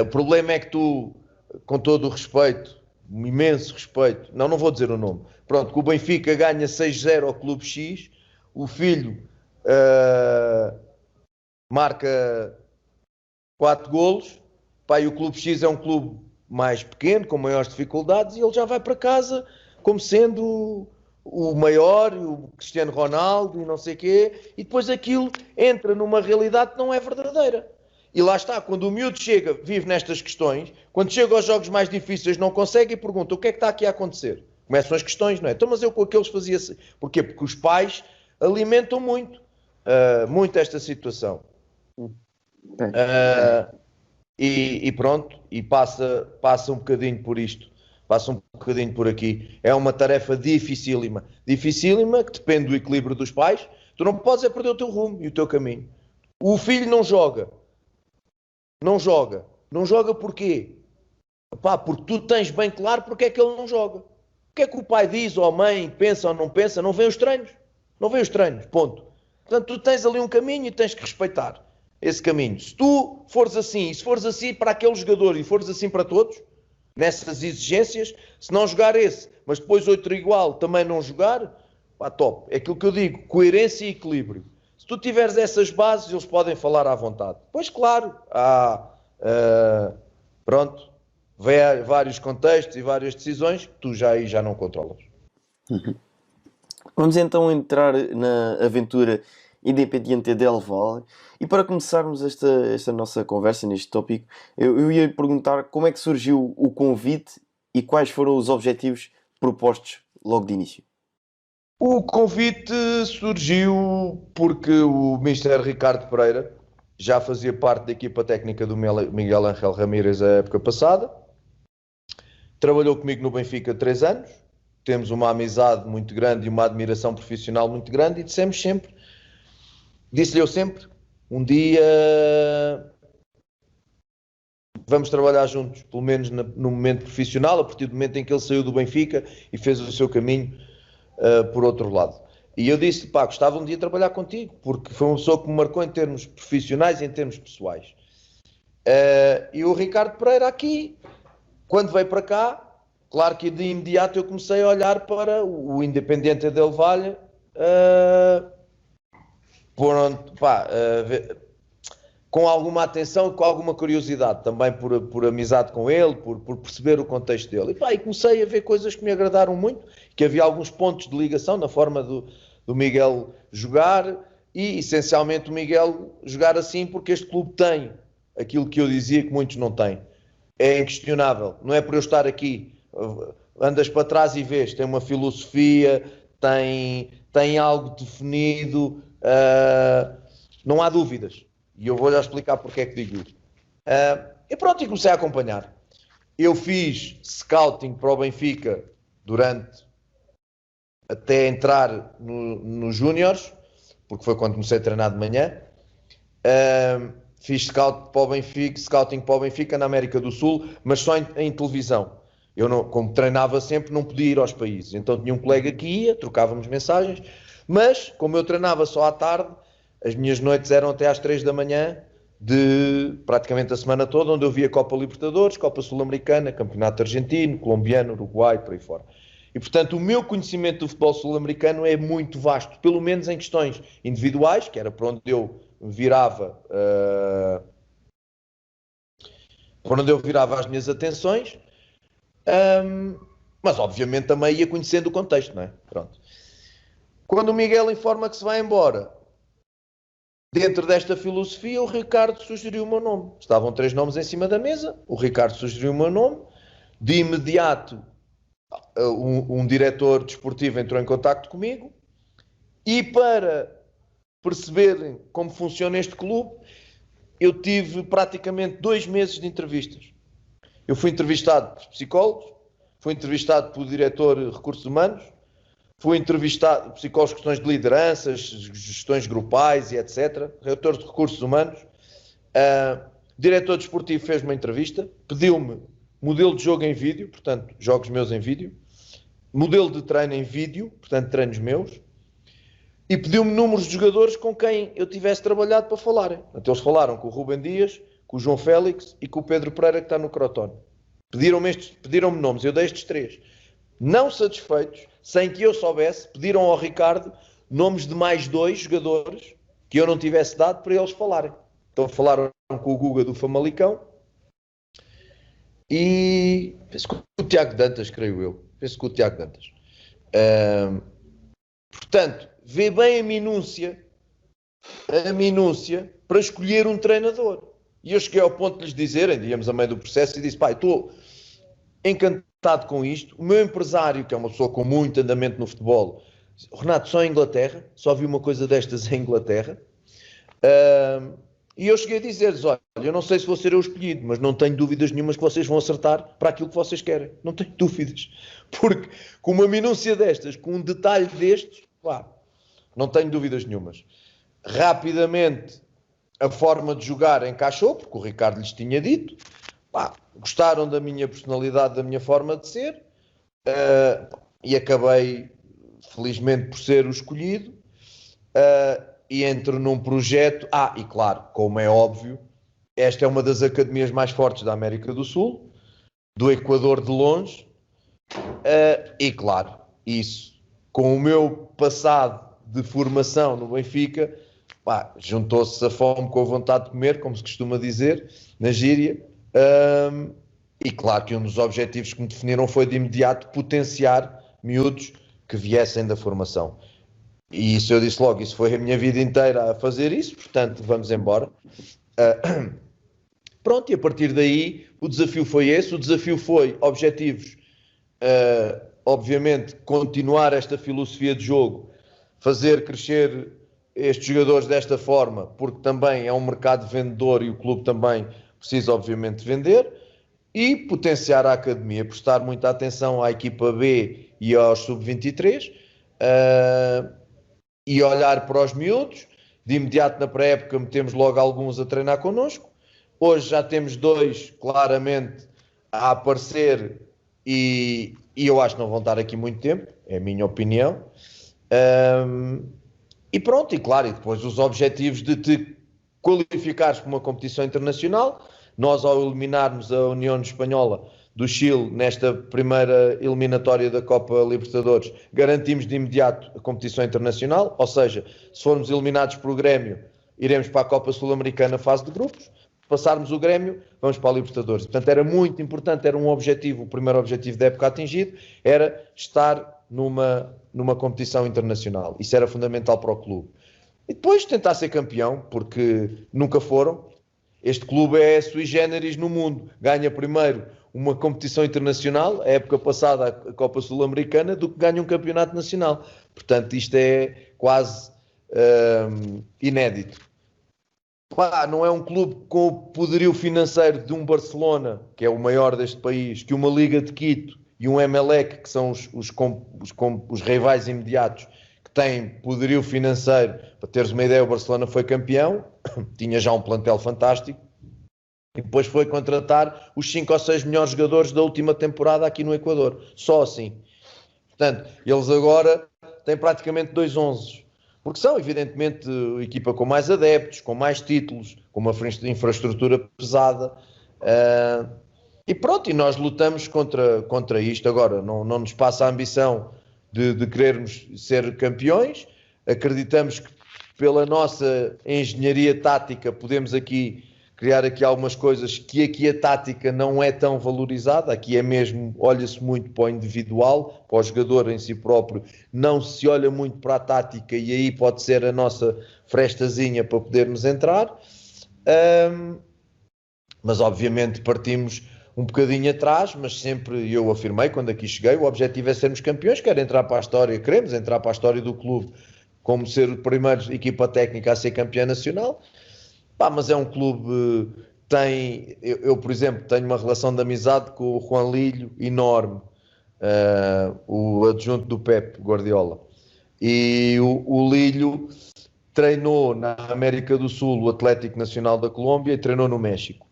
o problema é que tu, com todo o respeito, um imenso respeito, não vou dizer o nome, pronto, que o Benfica ganha 6-0 ao Clube X, o filho marca 4 golos, e o Clube X é um clube mais pequeno, com maiores dificuldades, e ele já vai para casa como sendo o maior, o Cristiano Ronaldo e não sei o quê, e depois aquilo entra numa realidade que não é verdadeira. E lá está, quando o miúdo chega, vive nestas questões, quando chega aos jogos mais difíceis não consegue e pergunta o que é que está aqui a acontecer? Começam as questões, não é? Então, mas eu com aqueles fazia assim. Porquê? Porque os pais alimentam muito esta situação. E pronto, e passa um bocadinho por isto, passa um bocadinho por aqui. É uma tarefa dificílima, que depende do equilíbrio dos pais. Tu não podes perder o teu rumo e o teu caminho. O filho não joga porquê? Porque tu tens bem claro porque é que ele não joga. O que é que o pai diz, ou a mãe, pensa ou não pensa, não vê os treinos, ponto. Portanto, tu tens ali um caminho e tens que respeitar esse caminho. Se tu fores assim, e se fores assim para aquele jogador e fores assim para todos, nessas exigências, se não jogar esse, mas depois outro igual também não jogar, top. É aquilo que eu digo, coerência e equilíbrio. Se tu tiveres essas bases, eles podem falar à vontade. Pois claro, há vários contextos e várias decisões que tu já não controlas. Vamos então entrar na aventura Independiente del Valle. E para começarmos esta nossa conversa neste tópico, eu ia perguntar como é que surgiu o convite e quais foram os objetivos propostos logo de início. O convite surgiu porque o Mister Ricardo Pereira já fazia parte da equipa técnica do Miguel Ángel Ramírez a época passada. Trabalhou comigo no Benfica 3 anos. Temos uma amizade muito grande e uma admiração profissional muito grande, e disse-lhe eu sempre, um dia vamos trabalhar juntos, pelo menos no momento profissional, a partir do momento em que ele saiu do Benfica e fez o seu caminho por outro lado. E eu disse, pá, gostava um dia de trabalhar contigo, porque foi uma pessoa que me marcou em termos profissionais e em termos pessoais. E o Ricardo Pereira aqui, quando veio para cá, claro que de imediato eu comecei a olhar para o Independiente del Valle, com alguma atenção, com alguma curiosidade, também por amizade com ele, por perceber o contexto dele. E comecei a ver coisas que me agradaram muito, que havia alguns pontos de ligação na forma do Miguel jogar e, essencialmente, o Miguel jogar assim porque este clube tem aquilo que eu dizia que muitos não têm. É inquestionável. Não é por eu estar aqui. Andas para trás e vês, tem uma filosofia, tem algo definido, não há dúvidas. E eu vou-lhe explicar porque é que digo isto. E pronto, e comecei a acompanhar. Eu fiz scouting para o Benfica até entrar nos Júniores, porque foi quando comecei a treinar de manhã. Fiz scouting para o Benfica na América do Sul, mas só em televisão. Eu, como treinava sempre, não podia ir aos países. Então tinha um colega que ia, trocávamos mensagens, mas como eu treinava só à tarde, as minhas noites eram até às 3 da manhã, de praticamente a semana toda, onde eu via Copa Libertadores, Copa Sul-Americana, Campeonato Argentino, Colombiano, Uruguai, por aí fora. E, portanto, o meu conhecimento do futebol sul-americano é muito vasto, pelo menos em questões individuais, que era para onde eu virava, as minhas atenções, mas, obviamente, também ia conhecendo o contexto, não é? Pronto. Quando o Miguel informa que se vai embora, dentro desta filosofia, o Ricardo sugeriu o meu nome. Estavam 3 nomes em cima da mesa. O Ricardo sugeriu o meu nome. De imediato, um diretor desportivo entrou em contacto comigo. E para perceberem como funciona este clube, eu tive praticamente 2 meses de entrevistas. Eu fui entrevistado por psicólogos, fui entrevistado pelo diretor de recursos humanos, fui entrevistado por psicólogos, questões de lideranças, gestões grupais e etc. Diretor de recursos humanos. Diretor desportivo fez-me uma entrevista, pediu-me modelo de jogo em vídeo, portanto, jogos meus em vídeo, modelo de treino em vídeo, portanto, treinos meus, e pediu-me números de jogadores com quem eu tivesse trabalhado para falarem. Então, eles falaram com o Rubem Dias, com o João Félix e com o Pedro Pereira, que está no Crotone. Pediram-me nomes, eu dei estes 3. Não satisfeitos, sem que eu soubesse, pediram ao Ricardo nomes de mais 2 jogadores que eu não tivesse dado para eles falarem. Então falaram com o Guga do Famalicão e penso que o Tiago Dantas, creio eu. Portanto, vê bem a minúcia para escolher um treinador. E eu cheguei ao ponto de lhes dizerem, íamos a meio do processo, e disse, pai, estou encantado com isto. O meu empresário, que é uma pessoa com muito andamento no futebol, Renato, só em Inglaterra, só vi uma coisa destas em Inglaterra. E eu cheguei a dizer-lhes, olha, eu não sei se vou ser eu escolhido, mas não tenho dúvidas nenhumas que vocês vão acertar para aquilo que vocês querem. Não tenho dúvidas. Porque com uma minúcia destas, com um detalhe destes, não tenho dúvidas nenhumas. Rapidamente, a forma de jogar encaixou, porque o Ricardo lhes tinha dito. Gostaram da minha personalidade, da minha forma de ser, e acabei, felizmente, por ser o escolhido, e entro num projeto, e claro, como é óbvio, esta é uma das academias mais fortes da América do Sul, do Equador de longe, e claro, isso, com o meu passado de formação no Benfica, juntou-se a fome com a vontade de comer, como se costuma dizer, na gíria. E claro que um dos objetivos que me definiram foi de imediato potenciar miúdos que viessem da formação. E isso eu disse logo, isso foi a minha vida inteira a fazer isso, portanto vamos embora. Pronto, e a partir daí o desafio foi esse, o desafio foi objetivos, obviamente continuar esta filosofia de jogo, fazer crescer estes jogadores desta forma, porque também é um mercado vendedor e o clube também precisa obviamente vender, e potenciar a academia, prestar muita atenção à equipa B e aos sub-23, e olhar para os miúdos. De imediato na pré-época metemos logo alguns a treinar connosco, Hoje já temos 2 claramente a aparecer e eu acho que não vão estar aqui muito tempo, é a minha opinião. E pronto, e claro, e depois os objetivos de te qualificares para uma competição internacional. Nós, ao eliminarmos a União Espanhola do Chile nesta primeira eliminatória da Copa Libertadores, garantimos de imediato a competição internacional, ou seja, se formos eliminados por o Grêmio, iremos para a Copa Sul-Americana fase de grupos. Se passarmos o Grêmio, vamos para a Libertadores. Portanto, era muito importante, era um objetivo, o primeiro objetivo da época atingido, era estar numa competição internacional. Isso era fundamental para o clube. E depois tentar ser campeão, porque nunca foram. Este clube é sui generis no mundo. Ganha primeiro uma competição internacional, a época passada a Copa Sul-Americana, do que ganha um campeonato nacional. Portanto, isto é quase inédito. Não é um clube com o poderio financeiro de um Barcelona, que é o maior deste país, que uma Liga de Quito e um Emelec, que são os rivais imediatos, que têm poderio financeiro. Para teres uma ideia, o Barcelona foi campeão, tinha já um plantel fantástico, e depois foi contratar os 5 ou 6 melhores jogadores da última temporada aqui no Equador. Só assim. Portanto, eles agora têm praticamente 2 11, porque são, evidentemente, a equipa com mais adeptos, com mais títulos, com uma infraestrutura pesada. E pronto, e nós lutamos contra isto. Agora, não nos passa a ambição de querermos ser campeões. Acreditamos que pela nossa engenharia tática podemos criar aqui algumas coisas que aqui a tática não é tão valorizada. Aqui é mesmo, olha-se muito para o individual, para o jogador em si próprio. Não se olha muito para a tática e aí pode ser a nossa frestazinha para podermos entrar. Mas obviamente partimos um bocadinho atrás, mas sempre eu afirmei, quando aqui cheguei, o objetivo é sermos campeões, queremos entrar para a história, queremos entrar para a história do clube, como ser a primeira equipa técnica a ser campeã nacional. Mas é um clube, eu, por exemplo, tenho uma relação de amizade com o Juan Lillo enorme, o adjunto do Pep Guardiola. E o Lillo treinou na América do Sul o Atlético Nacional da Colômbia e treinou no México.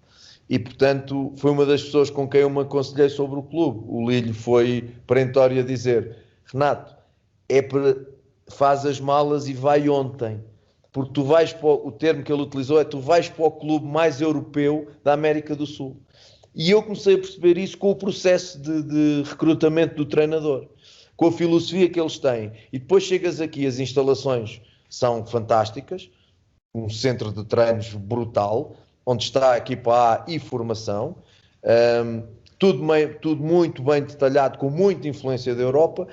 E, portanto, foi uma das pessoas com quem eu me aconselhei sobre o clube. O Lillo foi perentório a dizer: Renato, faz as malas e vai ontem. Porque tu vais o termo que ele utilizou é: tu vais para o clube mais europeu da América do Sul. E eu comecei a perceber isso com o processo de recrutamento do treinador, com a filosofia que eles têm. E depois chegas aqui, as instalações são fantásticas, um centro de treinos brutal, onde está a equipa A e formação, tudo muito bem detalhado, com muita influência da Europa.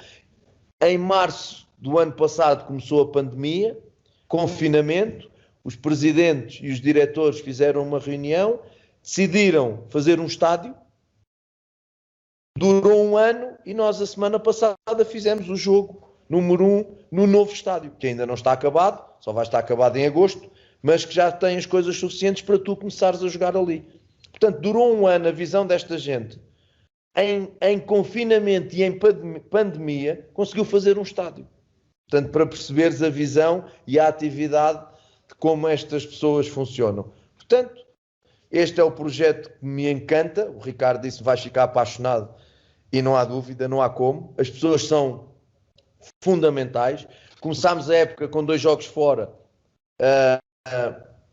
Em março do ano passado começou a pandemia, confinamento, os presidentes e os diretores fizeram uma reunião, decidiram fazer um estádio, durou um ano e nós a semana passada fizemos o jogo número 1 no novo estádio, que ainda não está acabado, só vai estar acabado em agosto, mas que já tem as coisas suficientes para tu começares a jogar ali. Portanto, durou um ano a visão desta gente, em confinamento e em pandemia, conseguiu fazer um estádio. Portanto, para perceberes a visão e a atividade de como estas pessoas funcionam. Portanto, este é o projeto que me encanta. O Ricardo disse que vais ficar apaixonado e não há dúvida, não há como. As pessoas são fundamentais. Começámos a época com 2 jogos fora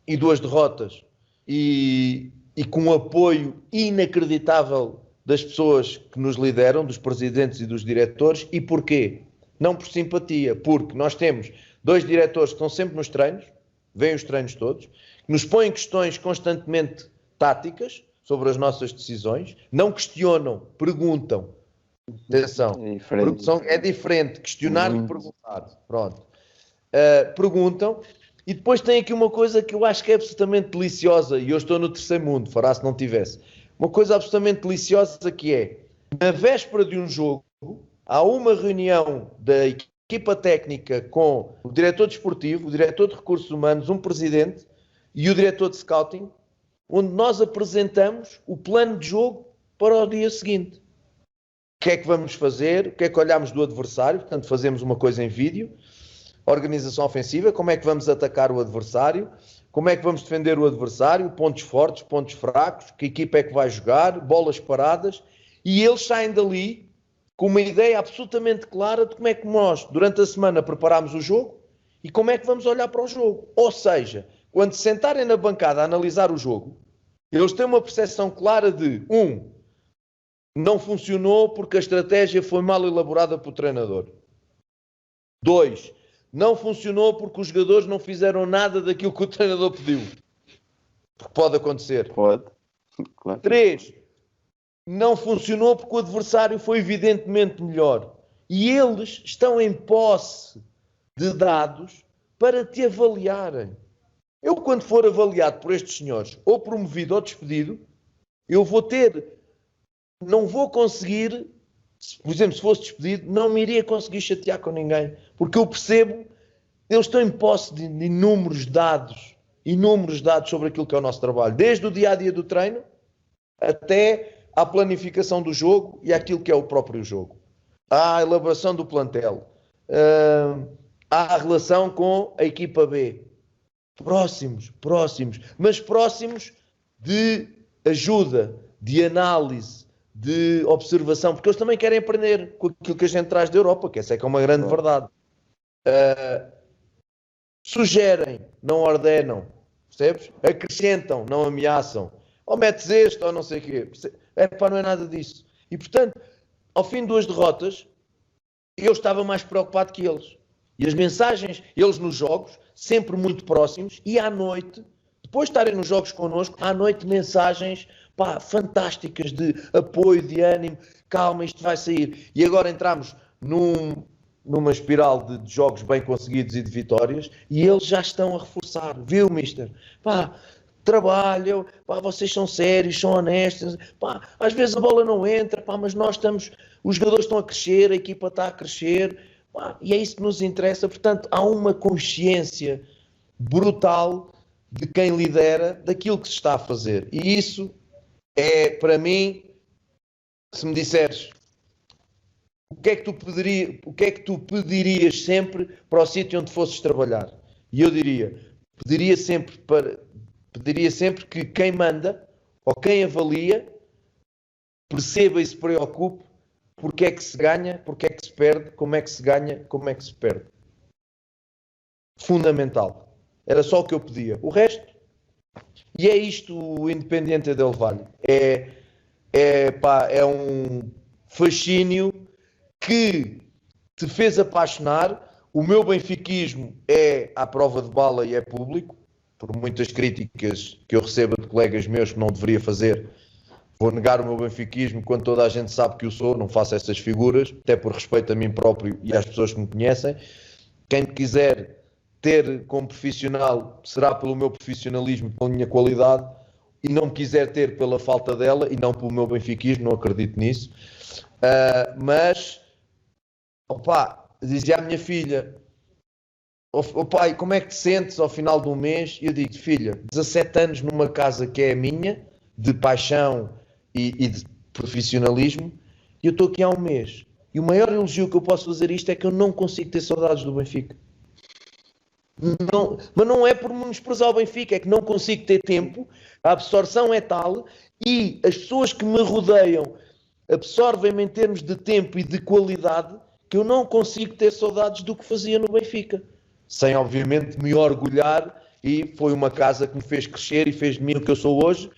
e 2 derrotas e com um apoio inacreditável das pessoas que nos lideram, dos presidentes e dos diretores. E porquê? Não por simpatia, porque nós temos 2 diretores que estão sempre nos treinos, veem os treinos todos, que nos põem questões constantemente táticas sobre as nossas decisões, não questionam, perguntam. Atenção, é diferente questionar que perguntar. Pronto. Perguntam. E depois tem aqui uma coisa que eu acho que é absolutamente deliciosa, e eu estou no terceiro mundo, fará se não tivesse. Uma coisa absolutamente deliciosa que é, na véspera de um jogo, há uma reunião da equipa técnica com o diretor desportivo, o diretor de recursos humanos, um presidente e o diretor de scouting, onde nós apresentamos o plano de jogo para o dia seguinte. O que é que vamos fazer? O que é que olhamos do adversário? Portanto, fazemos uma coisa em vídeo. Organização ofensiva, como é que vamos atacar o adversário? como é que vamos defender o adversário, pontos fortes, pontos fracos, que equipa é que vai jogar, bolas paradas, e eles saem dali com uma ideia absolutamente clara de como é que nós, durante a semana, preparamos o jogo e como é que vamos olhar para o jogo. Ou seja, quando se sentarem na bancada a analisar o jogo, eles têm uma percepção clara de, não funcionou porque a estratégia foi mal elaborada pelo treinador. 2, não funcionou porque os jogadores não fizeram nada daquilo que o treinador pediu. Porque pode acontecer. Pode. Claro. 3, não funcionou porque o adversário foi evidentemente melhor. E eles estão em posse de dados para te avaliarem. Eu, quando for avaliado por estes senhores, ou promovido ou despedido, eu não vou conseguir, por exemplo, se fosse despedido, não me iria conseguir chatear com ninguém. Porque eu percebo, eles estão em posse de inúmeros dados sobre aquilo que é o nosso trabalho. Desde o dia-a-dia do treino, até à planificação do jogo e àquilo que é o próprio jogo. À elaboração do plantel. À relação com a equipa B. Próximos, mas próximos de ajuda, de análise, de observação, porque eles também querem aprender com aquilo que a gente traz da Europa, que essa é que é uma grande verdade. Sugerem, não ordenam, percebes? Acrescentam, não ameaçam. Ou metes este, ou não sei o quê. Não é nada disso. E, portanto, ao fim de 2 derrotas, eu estava mais preocupado que eles. E as mensagens, eles nos jogos, sempre muito próximos, e à noite, depois de estarem nos jogos connosco, à noite mensagens fantásticas de apoio, de ânimo, calma, isto vai sair. E agora entramos numa espiral de jogos bem conseguidos e de vitórias, e eles já estão a reforçar. Viu, mister? Trabalham, vocês são sérios, são honestos, às vezes a bola não entra, mas nós estamos, os jogadores estão a crescer, a equipa está a crescer, e é isso que nos interessa. Portanto, há uma consciência brutal de quem lidera daquilo que se está a fazer. E isso é, para mim, se me disseres o que é que tu pedirias sempre para o sítio onde fosses trabalhar? E eu pediria sempre que quem manda ou quem avalia perceba e se preocupe porque é que se ganha, porque é que se perde, como é que se ganha, como é que se perde. Fundamental. Era só o que eu pedia. O resto, e é isto o Independiente del Valle. É um fascínio que te fez apaixonar. O meu benfiquismo é à prova de bala e é público, por muitas críticas que eu recebo de colegas meus que não deveria fazer. Vou negar o meu benfiquismo quando toda a gente sabe que eu sou, não faço essas figuras, até por respeito a mim próprio e às pessoas que me conhecem. Quem me quiser ter como profissional será pelo meu profissionalismo e pela minha qualidade, e não me quiser ter pela falta dela e não pelo meu benfiquismo, não acredito nisso. Mas, dizia a minha filha, pai, como é que te sentes ao final do mês? E eu digo, filha, 17 anos numa casa que é a minha, de paixão e de profissionalismo, e eu estou aqui há um mês. E o maior elogio que eu posso fazer isto é que eu não consigo ter saudades do Benfica. Não, mas não é por menosprezar o Benfica, é que não consigo ter tempo, a absorção é tal, e as pessoas que me rodeiam absorvem-me em termos de tempo e de qualidade, que eu não consigo ter saudades do que fazia no Benfica. Sem, obviamente, me orgulhar, e foi uma casa que me fez crescer e fez de mim o que eu sou hoje,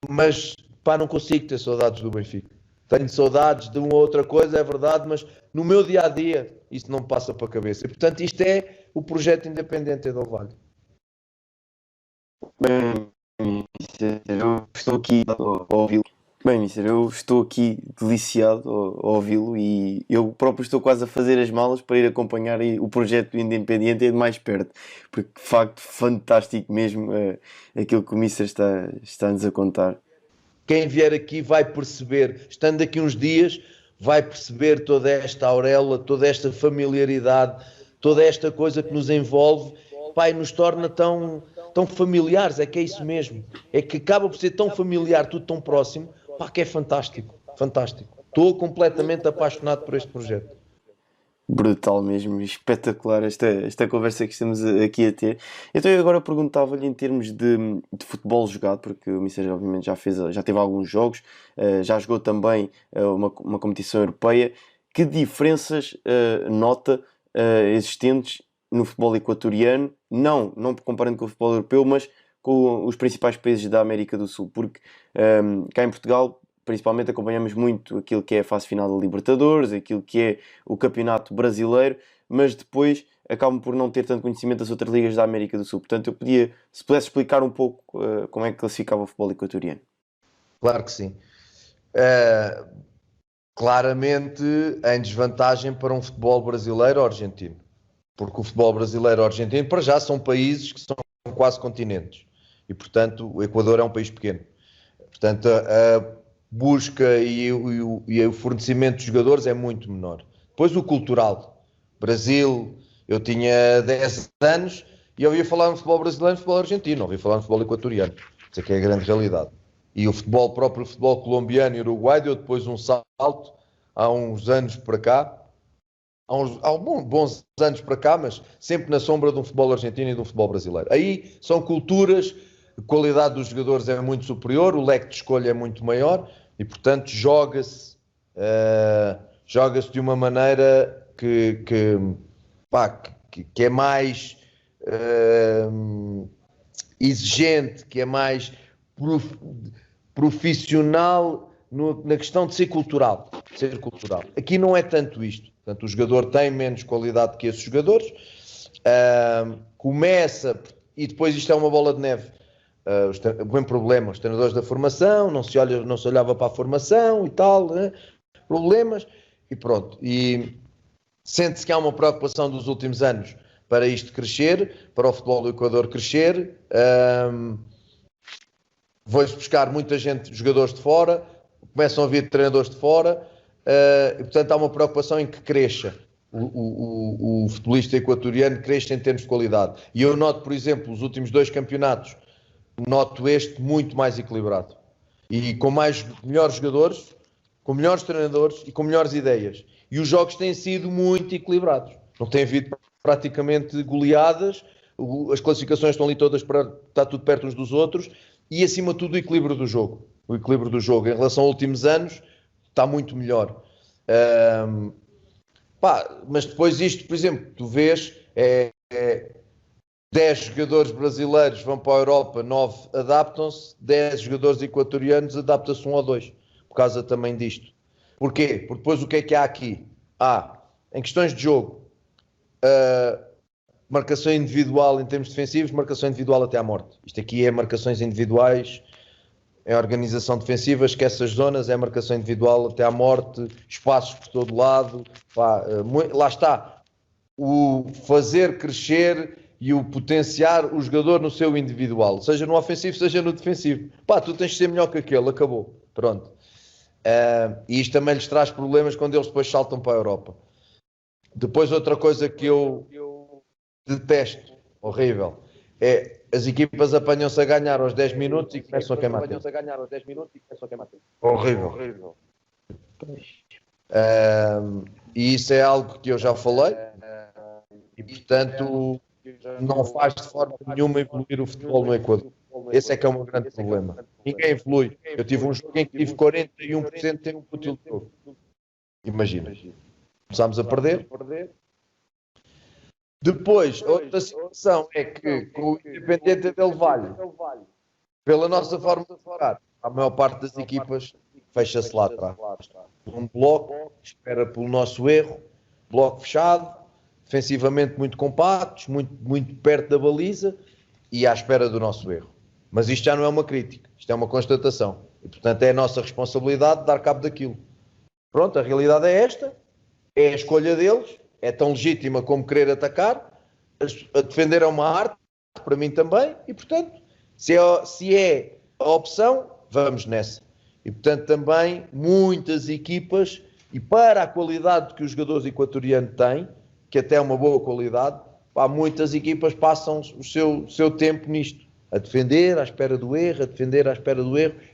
mas não consigo ter saudades do Benfica. Tenho saudades de uma outra coisa, é verdade, mas no meu dia-a-dia isso não me passa para a cabeça. E, portanto, isto é o projeto Independiente del Valle. Bem, eu estou aqui a ouvi-lo. Bem, mister, eu estou aqui deliciado a ouvi-lo e eu próprio estou quase a fazer as malas para ir acompanhar o projeto Independiente de mais perto, porque de facto fantástico mesmo aquilo que o mister está-nos a contar. Quem vier aqui vai perceber, estando aqui uns dias, vai perceber toda esta auréola, toda esta familiaridade, toda esta coisa que nos envolve, e nos torna tão familiares. É que é isso mesmo, é que acaba por ser tão familiar, tudo tão próximo, que é fantástico, fantástico. Estou completamente apaixonado por este projeto. Brutal mesmo, espetacular esta conversa que estamos aqui a ter. Então eu agora perguntava-lhe em termos de futebol jogado, porque o Mister obviamente já teve alguns jogos, já jogou também uma competição europeia. Que diferenças nota existentes no futebol equatoriano, não comparando com o futebol europeu, mas com os principais países da América do Sul? Porque cá em Portugal, principalmente, acompanhamos muito aquilo que é a fase final da Libertadores, aquilo que é o Campeonato Brasileiro, mas depois acabam por não ter tanto conhecimento das outras ligas da América do Sul. Portanto, eu pedia, se pudesse explicar um pouco como é que classificava o futebol equatoriano. Claro que sim. Claramente em desvantagem para um futebol brasileiro ou argentino. Porque o futebol brasileiro ou argentino, para já, são países que são quase continentes. E, portanto, o Equador é um país pequeno. Portanto, a busca e o fornecimento de jogadores é muito menor. Depois o cultural. Brasil, eu tinha 10 anos e ouvia falar no futebol brasileiro e no futebol argentino, ouvia falar no futebol equatoriano. Isso é que é a grande realidade. E o próprio futebol colombiano e uruguai deu depois um salto há uns anos para cá, há bons anos para cá, mas sempre na sombra de um futebol argentino e de um futebol brasileiro. Aí são culturas, a qualidade dos jogadores é muito superior, o leque de escolha é muito maior e, portanto, joga-se de uma maneira que é mais exigente, que é mais profissional na questão de ser cultural. Aqui não é tanto isto. Portanto, o jogador tem menos qualidade que esses jogadores. Começa, e depois isto é uma bola de neve. O bom problema, os treinadores da formação, não se olhava para a formação e tal, né? Problemas, e pronto. E sente-se que há uma preocupação dos últimos anos para isto crescer, para o futebol do Equador crescer. Vou-se buscar muita gente, jogadores de fora, começam a vir treinadores de fora, e portanto há uma preocupação em que cresça o futebolista equatoriano, cresça em termos de qualidade. E eu noto, por exemplo, os últimos 2 campeonatos, noto este muito mais equilibrado. E com melhores jogadores, com melhores treinadores e com melhores ideias. E os jogos têm sido muito equilibrados. Não tem havido praticamente goleadas, as classificações estão ali todas, está tudo perto uns dos outros. E, acima de tudo, o equilíbrio do jogo. O equilíbrio do jogo, em relação aos últimos anos, está muito melhor. Mas depois isto, por exemplo, tu vês, 10 jogadores brasileiros vão para a Europa, 9 adaptam-se, 10 jogadores equatorianos adaptam-se 1 ou 2, por causa também disto. Porquê? Porque depois o que há aqui? Em questões de jogo, marcação individual em termos defensivos, marcação individual até à morte. Isto aqui é marcações individuais, é organização defensiva, esquece as zonas, é marcação individual até à morte, espaços por todo lado. Lá está, o fazer crescer e o potenciar o jogador no seu individual, seja no ofensivo, seja no defensivo. Tu tens de ser melhor que aquele, acabou, pronto. E isto também lhes traz problemas quando eles depois saltam para a Europa. Depois outra coisa que eu detesto, horrível, é as equipas apanham-se a ganhar aos 10 minutos e começam a queimar tempo. Horrível. E isso é algo que eu já falei e, portanto, não faz de forma nenhuma evoluir o futebol no Equador. Esse é que é o meu grande problema. Ninguém evolui. Eu tive um jogo em que tive 41% de tempo útil de jogo. Imagina. Começámos a perder. Depois, outra situação é que com o Independiente del Valle, pela nossa forma de jogar, a maior parte das equipas fecha-se lá atrás. Um bloco, espera pelo nosso erro, bloco fechado, defensivamente muito compactos, muito perto da baliza e à espera do nosso erro. Mas isto já não é uma crítica, isto é uma constatação. E, portanto, é a nossa responsabilidade dar cabo daquilo. Pronto, a realidade é esta, é a escolha deles, é tão legítima como querer atacar, a defender é uma arte, para mim também, e, portanto, se é a opção, vamos nessa. E, portanto, também muitas equipas, e para a qualidade que os jogadores equatorianos têm, que até é uma boa qualidade, muitas equipas passam o seu tempo nisto, a defender à espera do erro,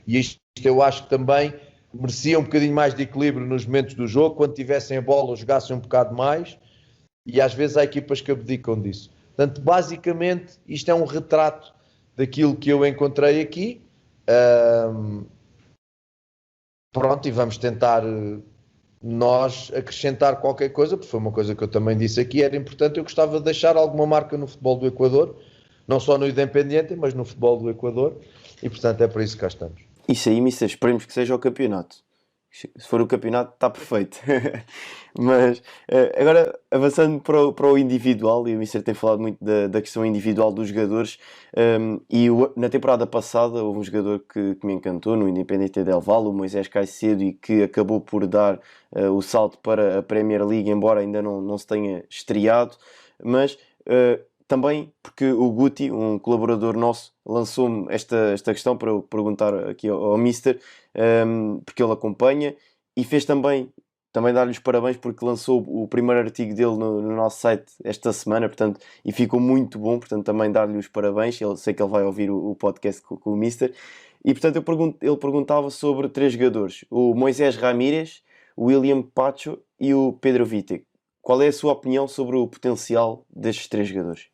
e isto eu acho que também merecia um bocadinho mais de equilíbrio nos momentos do jogo, quando tivessem a bola jogassem um bocado mais, e às vezes há equipas que abdicam disso. Portanto, basicamente, isto é um retrato daquilo que eu encontrei aqui. Pronto, e vamos tentar nós acrescentar qualquer coisa, porque foi uma coisa que eu também disse aqui, era importante, eu gostava de deixar alguma marca no futebol do Equador, não só no Independiente, mas no futebol do Equador, e portanto é por isso que cá estamos. Isso aí, mister, esperemos que seja o campeonato. Se for o campeonato, está perfeito. Mas agora, avançando para o individual, e o mister tem falado muito da questão individual dos jogadores, na temporada passada houve um jogador que me encantou no Independiente del Valle, o Moisés Caicedo, e que acabou por dar o salto para a Premier League, embora ainda não se tenha estreado, mas também porque o Guti, um colaborador nosso, lançou-me esta questão para eu perguntar aqui ao mister, porque ele acompanha, e fez também dar-lhe os parabéns porque lançou o primeiro artigo dele no nosso site esta semana, portanto, e ficou muito bom, portanto também dar-lhe os parabéns. Sei que ele vai ouvir o podcast com o mister, e portanto ele perguntava sobre 3 jogadores, o Moisés Ramírez, o William Pacho e o Pedro Vite. Qual é a sua opinião sobre o potencial destes 3 jogadores?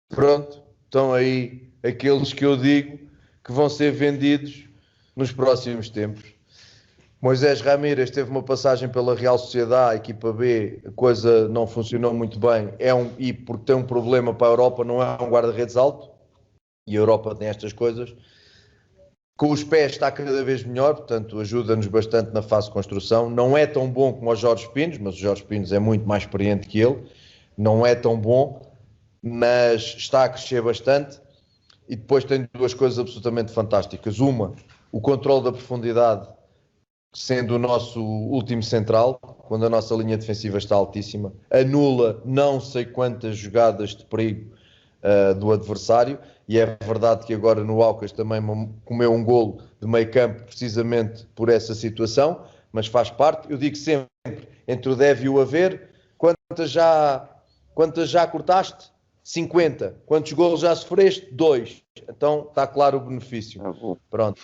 Pronto, estão aí aqueles que eu digo que vão ser vendidos nos próximos tempos. Moisés Ramírez teve uma passagem pela Real Sociedade, a equipa B, a coisa não funcionou muito bem, e porque tem um problema para a Europa, não é um guarda-redes alto, e a Europa tem estas coisas. Com os pés está cada vez melhor, portanto ajuda-nos bastante na fase de construção. Não é tão bom como o Jorge Pinos, mas o Jorge Pinos é muito mais experiente que ele, não é tão bom, mas está a crescer bastante. E depois tem 2 coisas absolutamente fantásticas. Uma, o controle da profundidade, sendo o nosso último central, quando a nossa linha defensiva está altíssima, anula não sei quantas jogadas de perigo do adversário, e é verdade que agora no Aucas também comeu um golo de meio campo precisamente por essa situação, mas faz parte. Eu digo sempre, entre o deve e o haver, quantas já cortaste? 50. Quantos golos já sofreste? 2. Então está claro o benefício. Pronto.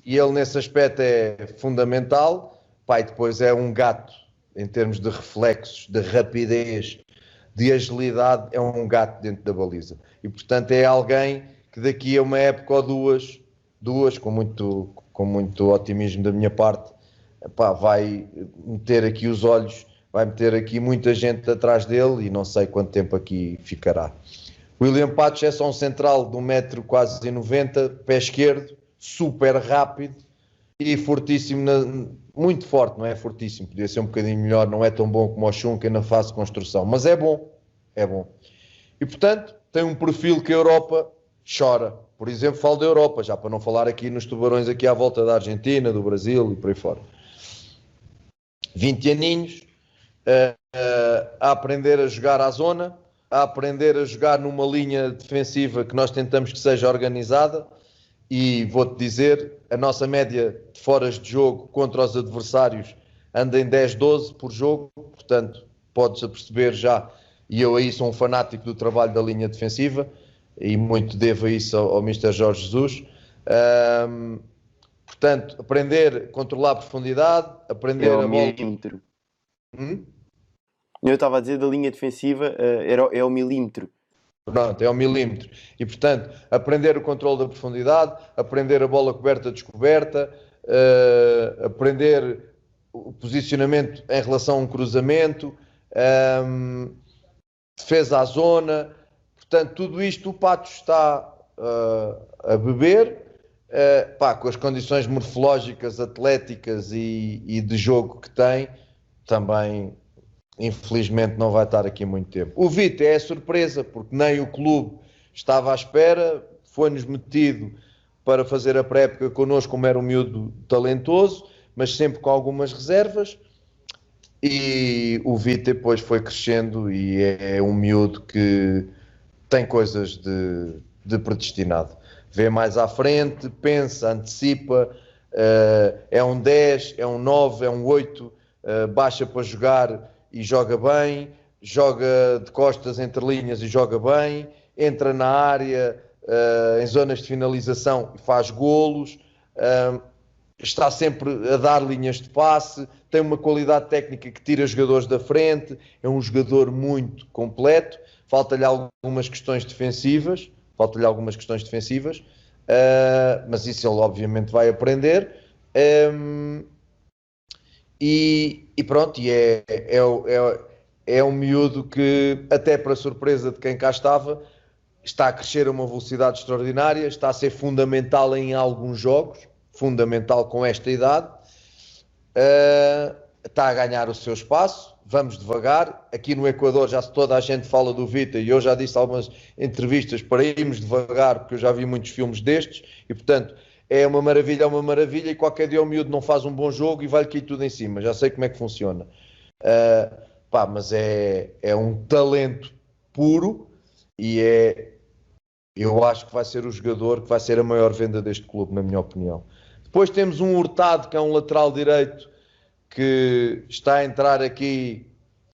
E ele nesse aspecto é fundamental. Pai, depois é um gato em termos de reflexos, de rapidez, de agilidade, é um gato dentro da baliza. E portanto é alguém que daqui a uma época ou duas com muito otimismo da minha parte, vai meter aqui os olhos, vai meter aqui muita gente atrás dele e não sei quanto tempo aqui ficará. William Pacho é só um central de 1 metro quase 90, pé esquerdo, super rápido e fortíssimo, muito forte, não é fortíssimo, podia ser um bocadinho melhor, não é tão bom como o Schunken na fase de construção, mas é bom. E portanto, tem um perfil que a Europa chora. Por exemplo, falo da Europa, já para não falar aqui nos tubarões aqui à volta da Argentina, do Brasil e por aí fora. 20 aninhos, a aprender a jogar à zona, a aprender a jogar numa linha defensiva que nós tentamos que seja organizada, e vou-te dizer, a nossa média de foras de jogo contra os adversários anda em 10, 12 por jogo, portanto podes perceber já, e eu aí sou um fanático do trabalho da linha defensiva e muito devo a isso ao Mr. Jorge Jesus. Portanto, aprender a controlar a profundidade, aprender a milímetro. Eu estava a dizer da linha defensiva, é o milímetro. Pronto, é o milímetro. E, portanto, aprender o controle da profundidade, aprender a bola coberta-descoberta, aprender o posicionamento em relação a um cruzamento, defesa à zona. Portanto, tudo isto o Pato está a beber, com as condições morfológicas, atléticas e de jogo que tem, também... Infelizmente não vai estar aqui muito tempo. O Vite é a surpresa, porque nem o clube estava à espera, foi-nos metido para fazer a pré-época connosco como era um miúdo talentoso, mas sempre com algumas reservas, e o Vite depois foi crescendo e é um miúdo que tem coisas de predestinado. Vê mais à frente, pensa, antecipa, é um 10, é um 9, é um 8, baixa para jogar e joga bem, joga de costas entre linhas e joga bem, entra na área em zonas de finalização e faz golos. está sempre a dar linhas de passe, tem uma qualidade técnica que tira jogadores da frente, é um jogador muito completo, falta-lhe algumas questões defensivas, mas isso ele obviamente vai aprender. E pronto, é um miúdo que, até para surpresa de quem cá estava, está a crescer a uma velocidade extraordinária, está a ser fundamental em alguns jogos, fundamental com esta idade, está a ganhar o seu espaço, vamos devagar. Aqui no Equador já toda a gente fala do Vita e eu já disse algumas entrevistas para irmos devagar, porque eu já vi muitos filmes destes e portanto é uma maravilha e qualquer dia o miúdo não faz um bom jogo e vai-lhe cair tudo em cima, já sei como é que funciona. Mas é um talento puro e eu acho que vai ser o jogador que vai ser a maior venda deste clube, na minha opinião. Depois temos um Hurtado, que é um lateral direito, que está a entrar aqui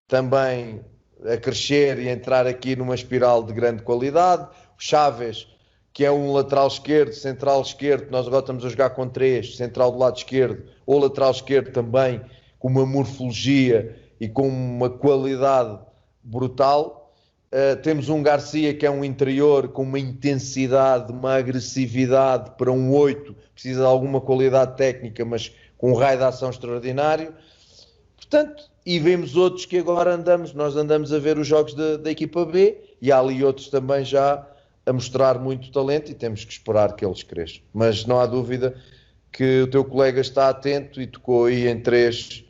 também a crescer e a entrar aqui numa espiral de grande qualidade. O Chaves, que é um lateral esquerdo, central esquerdo, nós agora estamos a jogar com 3, central do lado esquerdo, ou lateral esquerdo também, com uma morfologia e com uma qualidade brutal. Temos um Garcia, que é um interior com uma intensidade, uma agressividade para um 8, precisa de alguma qualidade técnica, mas com um raio de ação extraordinário. Portanto, e vemos outros que agora nós andamos a ver os jogos da equipa B, e há ali outros também já a mostrar muito talento e temos que esperar que eles cresçam. Mas não há dúvida que o teu colega está atento e tocou aí em três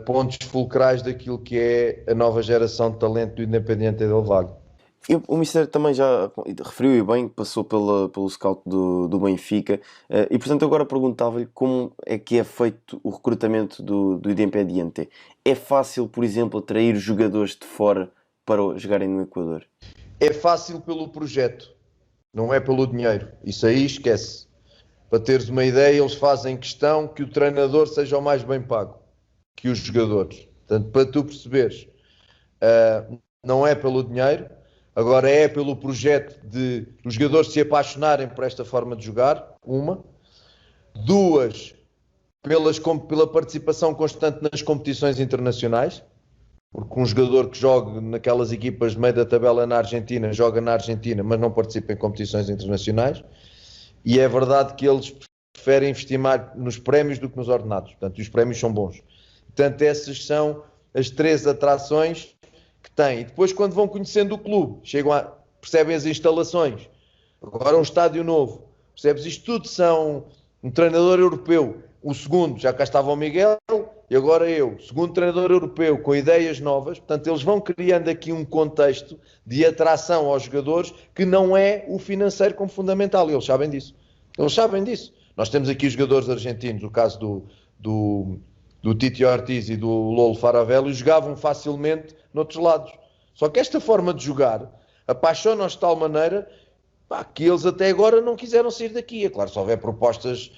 pontos fulcrais daquilo que é a nova geração de talento do Independiente del Valle. O Mister também já referiu e bem que passou pelo scout do Benfica e portanto agora perguntava-lhe como é que é feito o recrutamento do Independiente. É fácil, por exemplo, atrair jogadores de fora para jogarem no Equador? É fácil pelo projeto, não é pelo dinheiro. Isso aí esquece. Para teres uma ideia, eles fazem questão que o treinador seja o mais bem pago que os jogadores. Portanto, para tu perceberes, não é pelo dinheiro, agora é pelo projeto de os jogadores se apaixonarem por esta forma de jogar, uma. Duas, pela participação constante nas competições internacionais, porque um jogador que joga naquelas equipas de meio da tabela na Argentina, joga na Argentina, mas não participa em competições internacionais, e é verdade que eles preferem investir mais nos prémios do que nos ordenados, portanto, os prémios são bons. Portanto, essas são as 3 atrações que têm. E depois, quando vão conhecendo o clube, percebem as instalações. Agora um estádio novo. Percebes? Isto tudo são um treinador europeu. O segundo, já cá estava o Miguel, e agora eu. Segundo treinador europeu, com ideias novas. Portanto, eles vão criando aqui um contexto de atração aos jogadores que não é o financeiro como fundamental. Eles sabem disso. Nós temos aqui os jogadores argentinos, o caso do Titi Ortiz e do Lolo Faravello, e jogavam facilmente noutros lados. Só que esta forma de jogar apaixona-os de tal maneira que eles até agora não quiseram sair daqui. É claro, se houver propostas,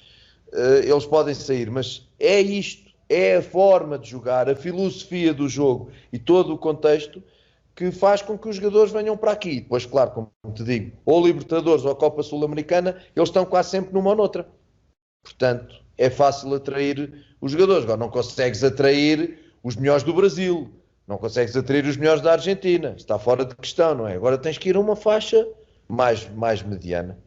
eles podem sair, mas é isto, é a forma de jogar, a filosofia do jogo e todo o contexto que faz com que os jogadores venham para aqui. Depois, claro, como te digo, ou Libertadores ou Copa Sul-Americana, eles estão quase sempre numa ou noutra. Portanto, é fácil atrair os jogadores. Agora, não consegues atrair os melhores do Brasil, não consegues atrair os melhores da Argentina. Está fora de questão, não é? Agora tens que ir a uma faixa mais mediana.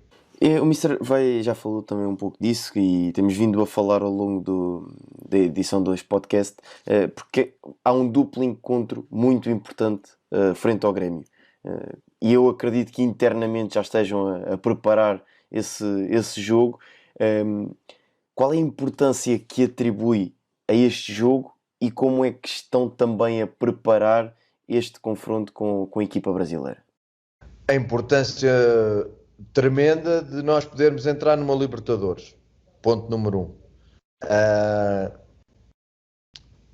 O Mister já falou também um pouco disso e temos vindo a falar ao longo da edição 2 podcast, porque há um duplo encontro muito importante frente ao Grêmio. E eu acredito que internamente já estejam a preparar esse jogo. Qual é a importância que atribui a este jogo e como é que estão também a preparar este confronto com a equipa brasileira? A importância tremenda de nós podermos entrar numa Libertadores. Ponto número 1.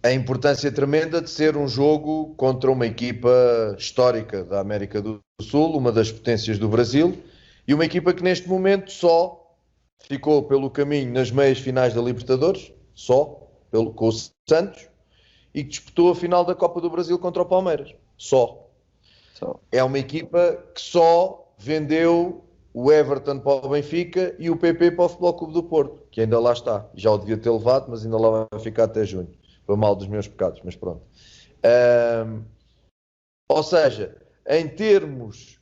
A importância tremenda de ser um jogo contra uma equipa histórica da América do Sul, uma das potências do Brasil, e uma equipa que neste momento só ficou pelo caminho nas meias finais da Libertadores, com o Santos, e que disputou a final da Copa do Brasil contra o Palmeiras. Só. É uma equipa que só vendeu o Everton para o Benfica e o PP para o Futebol Clube do Porto, que ainda lá está. Já o devia ter levado, mas ainda lá vai ficar até junho. Foi mal dos meus pecados, mas pronto. Ou seja, em termos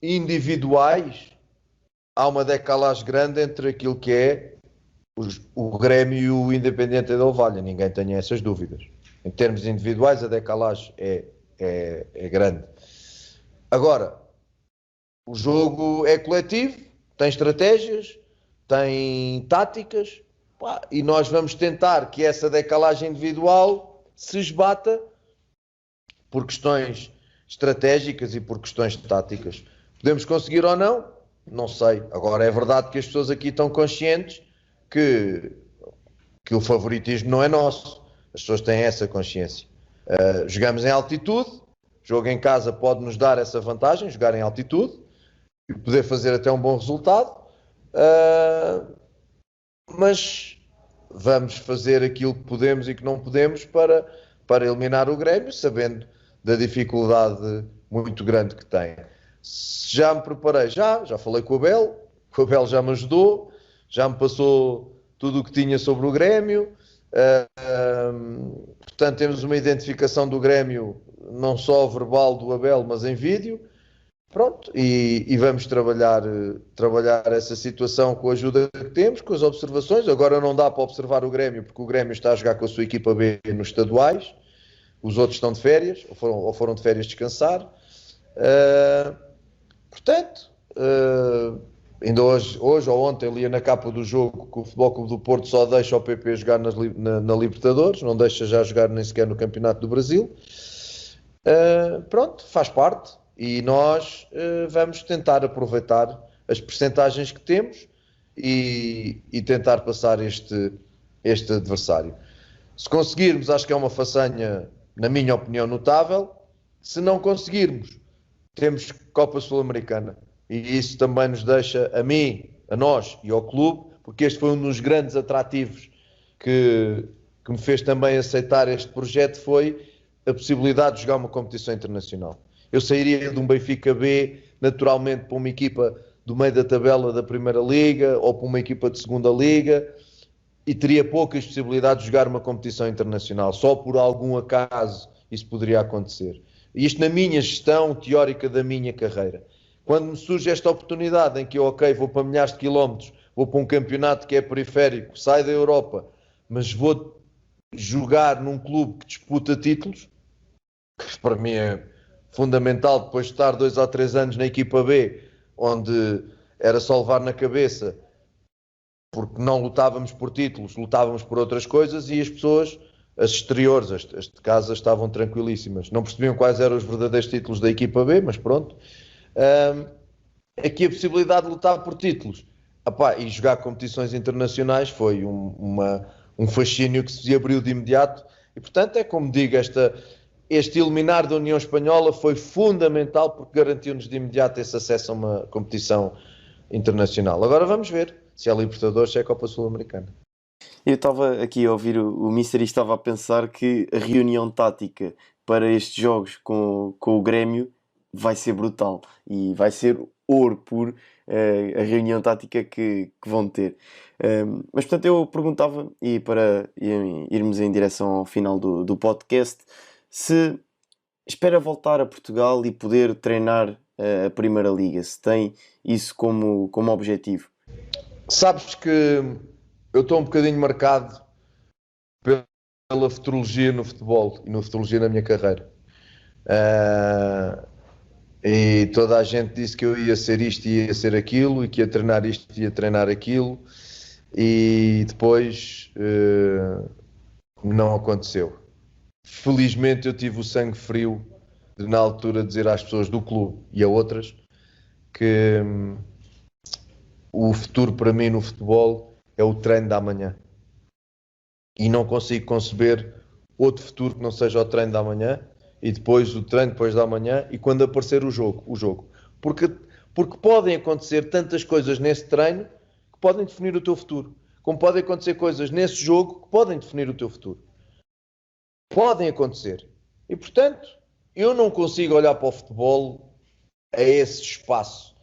individuais, há uma decalagem grande entre aquilo que é o Grêmio e o Independente Del Valle. Ninguém tem essas dúvidas. Em termos individuais, a decalagem é grande. Agora, o jogo é coletivo, tem estratégias, tem táticas, pá, e nós vamos tentar que essa decalagem individual se esbata por questões estratégicas e por questões táticas. Podemos conseguir ou não? Não sei. Agora, é verdade que as pessoas aqui estão conscientes que o favoritismo não é nosso. As pessoas têm essa consciência. Jogamos em altitude, jogo em casa pode nos dar essa vantagem, jogar em altitude, e poder fazer até um bom resultado, mas vamos fazer aquilo que podemos e que não podemos para eliminar o Grêmio, sabendo da dificuldade muito grande que tem. Já me preparei, já falei com o Abel já me ajudou, já me passou tudo o que tinha sobre o Grêmio, portanto temos uma identificação do Grêmio não só verbal do Abel, mas em vídeo. Pronto, e vamos trabalhar essa situação com a ajuda que temos, com as observações. Agora não dá para observar o Grêmio, porque o Grêmio está a jogar com a sua equipa B nos estaduais, os outros estão de férias, ou foram de férias descansar. Portanto, ainda hoje ou ontem lia na capa do jogo que o Futebol Clube do Porto só deixa o PP jogar na Libertadores, não deixa já jogar nem sequer no Campeonato do Brasil. Pronto, faz parte. E nós vamos tentar aproveitar as percentagens que temos e tentar passar este adversário. Se conseguirmos, acho que é uma façanha, na minha opinião, notável. Se não conseguirmos, temos Copa Sul-Americana. E isso também nos deixa, a mim, a nós e ao clube, porque este foi um dos grandes atrativos que me fez também aceitar este projeto, foi a possibilidade de jogar uma competição internacional. Eu sairia de um Benfica B, naturalmente, para uma equipa do meio da tabela da Primeira Liga ou para uma equipa de Segunda Liga e teria poucas possibilidades de jogar uma competição internacional. Só por algum acaso isso poderia acontecer. E isto na minha gestão teórica da minha carreira. Quando me surge esta oportunidade em que eu, vou para milhares de quilómetros, vou para um campeonato que é periférico, saio da Europa, mas vou jogar num clube que disputa títulos, que para mim é fundamental, depois de estar 2 ou 3 anos na equipa B, onde era só levar na cabeça, porque não lutávamos por títulos, lutávamos por outras coisas, e as pessoas, as exteriores, as de casa, estavam tranquilíssimas. Não percebiam quais eram os verdadeiros títulos da equipa B, mas pronto. Aqui a possibilidade de lutar por títulos e jogar competições internacionais foi um fascínio que se abriu de imediato, e portanto é como digo, este eliminar da União Espanhola foi fundamental porque garantiu-nos de imediato esse acesso a uma competição internacional. Agora vamos ver se é Libertadores, se é Copa Sul-Americana. Eu estava aqui a ouvir o Mister e estava a pensar que a reunião tática para estes jogos com o Grêmio vai ser brutal e vai ser ouro puro a reunião tática que vão ter. Mas portanto eu perguntava, e para irmos em direção ao final do podcast, se espera voltar a Portugal e poder treinar a Primeira Liga, se tem isso como objetivo. Sabes que eu estou um bocadinho marcado pela futurologia no futebol e na futurologia na minha carreira. E toda a gente disse que eu ia ser isto e ia ser aquilo, e que ia treinar isto e ia treinar aquilo, e depois não aconteceu. Felizmente eu tive o sangue frio de, na altura, dizer às pessoas do clube e a outras que o futuro para mim no futebol é o treino da manhã. E não consigo conceber outro futuro que não seja o treino da manhã e depois o treino depois da manhã e quando aparecer o jogo. Porque podem acontecer tantas coisas nesse treino que podem definir o teu futuro. Como podem acontecer coisas nesse jogo que podem definir o teu futuro. Podem acontecer. E, portanto, eu não consigo olhar para o futebol a esse espaço.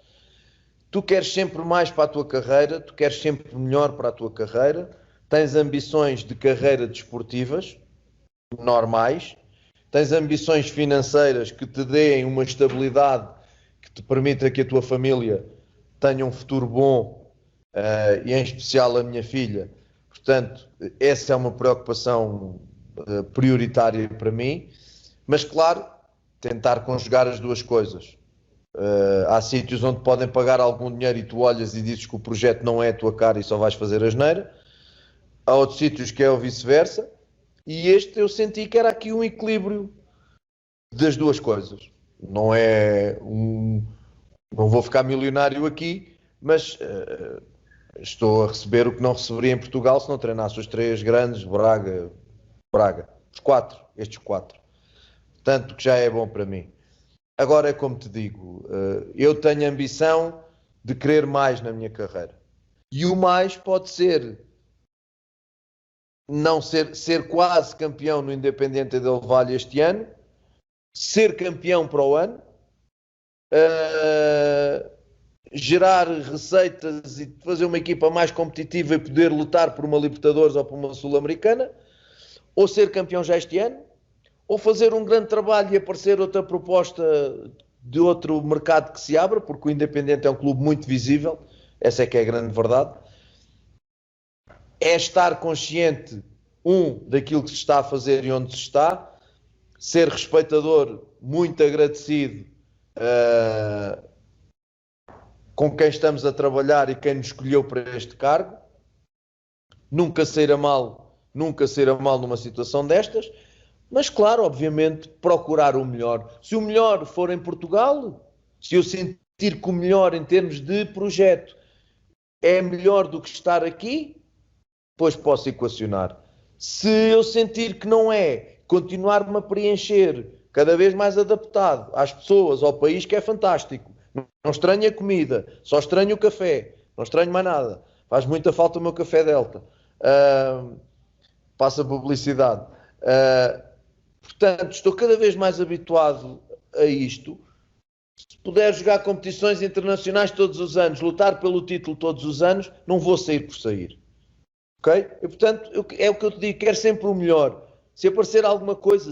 tu queres sempre mais para a tua carreira, tu queres sempre melhor para a tua carreira, tens ambições de carreira desportivas, normais, tens ambições financeiras que te deem uma estabilidade que te permita que a tua família tenha um futuro bom, e em especial a minha filha. Portanto, essa é uma preocupação prioritária para mim, mas claro, tentar conjugar as duas coisas. Há sítios onde podem pagar algum dinheiro e tu olhas e dizes que o projeto não é a tua cara e só vais fazer asneira. Há outros sítios que é o vice-versa, e este eu senti que era aqui um equilíbrio das duas coisas. Não vou ficar milionário aqui, mas estou a receber o que não receberia em Portugal se não treinasse os 3 grandes, Braga, estes 4. Tanto que já é bom para mim. Agora é como te digo, eu tenho ambição de querer mais na minha carreira. E o mais pode ser não ser quase campeão no Independente Del Valle este ano, ser campeão para o ano, gerar receitas e fazer uma equipa mais competitiva e poder lutar por uma Libertadores ou por uma Sul-Americana, ou ser campeão já este ano, ou fazer um grande trabalho e aparecer outra proposta de outro mercado que se abra, porque o Independente é um clube muito visível, essa é que é a grande verdade. É estar consciente, daquilo que se está a fazer e onde se está, ser respeitador, muito agradecido com quem estamos a trabalhar e quem nos escolheu para este cargo, nunca sair a mal numa situação destas, mas claro, obviamente, procurar o melhor. Se o melhor for em Portugal, se eu sentir que o melhor em termos de projeto é melhor do que estar aqui, pois posso equacionar. Se eu sentir que não é, continuar-me a preencher, cada vez mais adaptado às pessoas, ao país, que é fantástico. Não estranho a comida, só estranho o café, não estranho mais nada. Faz muita falta o meu café Delta. Passa publicidade. Portanto, estou cada vez mais habituado a isto. Se puder jogar competições internacionais todos os anos, lutar pelo título todos os anos, não vou sair por sair. Ok? E, portanto, é o que eu te digo, quero sempre o melhor. Se aparecer alguma coisa,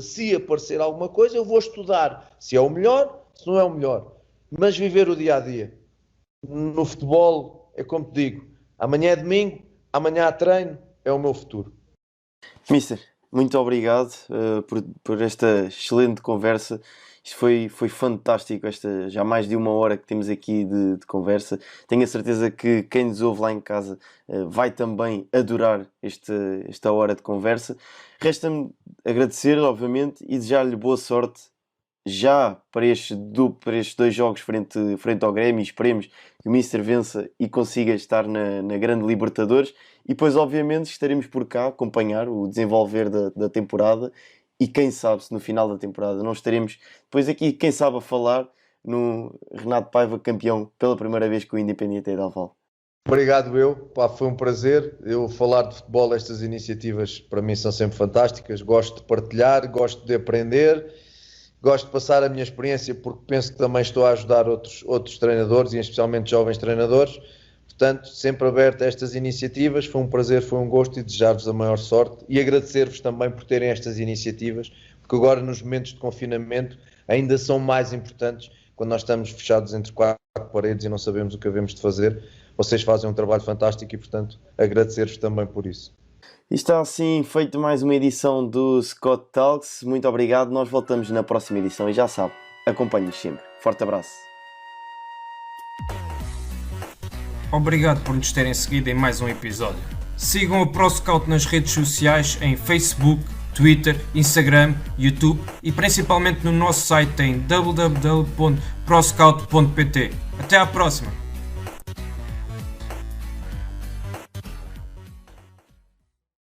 eu vou estudar se é o melhor, se não é o melhor. Mas viver o dia-a-dia. No futebol, é como te digo, amanhã é domingo, amanhã há treino, é o meu futuro. Mister, muito obrigado por esta excelente conversa. Isto foi fantástico, já mais de 1 hora que temos aqui de conversa. Tenho a certeza que quem nos ouve lá em casa vai também adorar esta hora de conversa. Resta-me agradecer, obviamente, e desejar-lhe boa sorte já para estes 2 jogos frente ao Grêmio. Esperemos que o Mister vença e consiga estar na grande Libertadores. E depois, obviamente, estaremos por cá a acompanhar o desenvolver da temporada. E quem sabe se no final da temporada não estaremos depois aqui, quem sabe, a falar no Renato Paiva campeão pela primeira vez com o Independiente Del Valle. Obrigado foi um prazer. Eu falar de futebol, estas iniciativas para mim são sempre fantásticas. Gosto de partilhar, gosto de aprender, gosto de passar a minha experiência porque penso que também estou a ajudar outros treinadores e especialmente jovens treinadores. Portanto, sempre aberto a estas iniciativas. Foi um prazer, foi um gosto e desejar-vos a maior sorte e agradecer-vos também por terem estas iniciativas, porque agora nos momentos de confinamento ainda são mais importantes quando nós estamos fechados entre 4 paredes e não sabemos o que havemos de fazer. Vocês fazem um trabalho fantástico e, portanto, agradecer-vos também por isso. E está assim feita mais uma edição do Scott Talks. Muito obrigado, nós voltamos na próxima edição e já sabe, acompanhe-nos sempre. Forte abraço. Obrigado por nos terem seguido em mais um episódio. Sigam o ProScout nas redes sociais em Facebook, Twitter, Instagram, YouTube e principalmente no nosso site em www.proscout.pt. Até à próxima!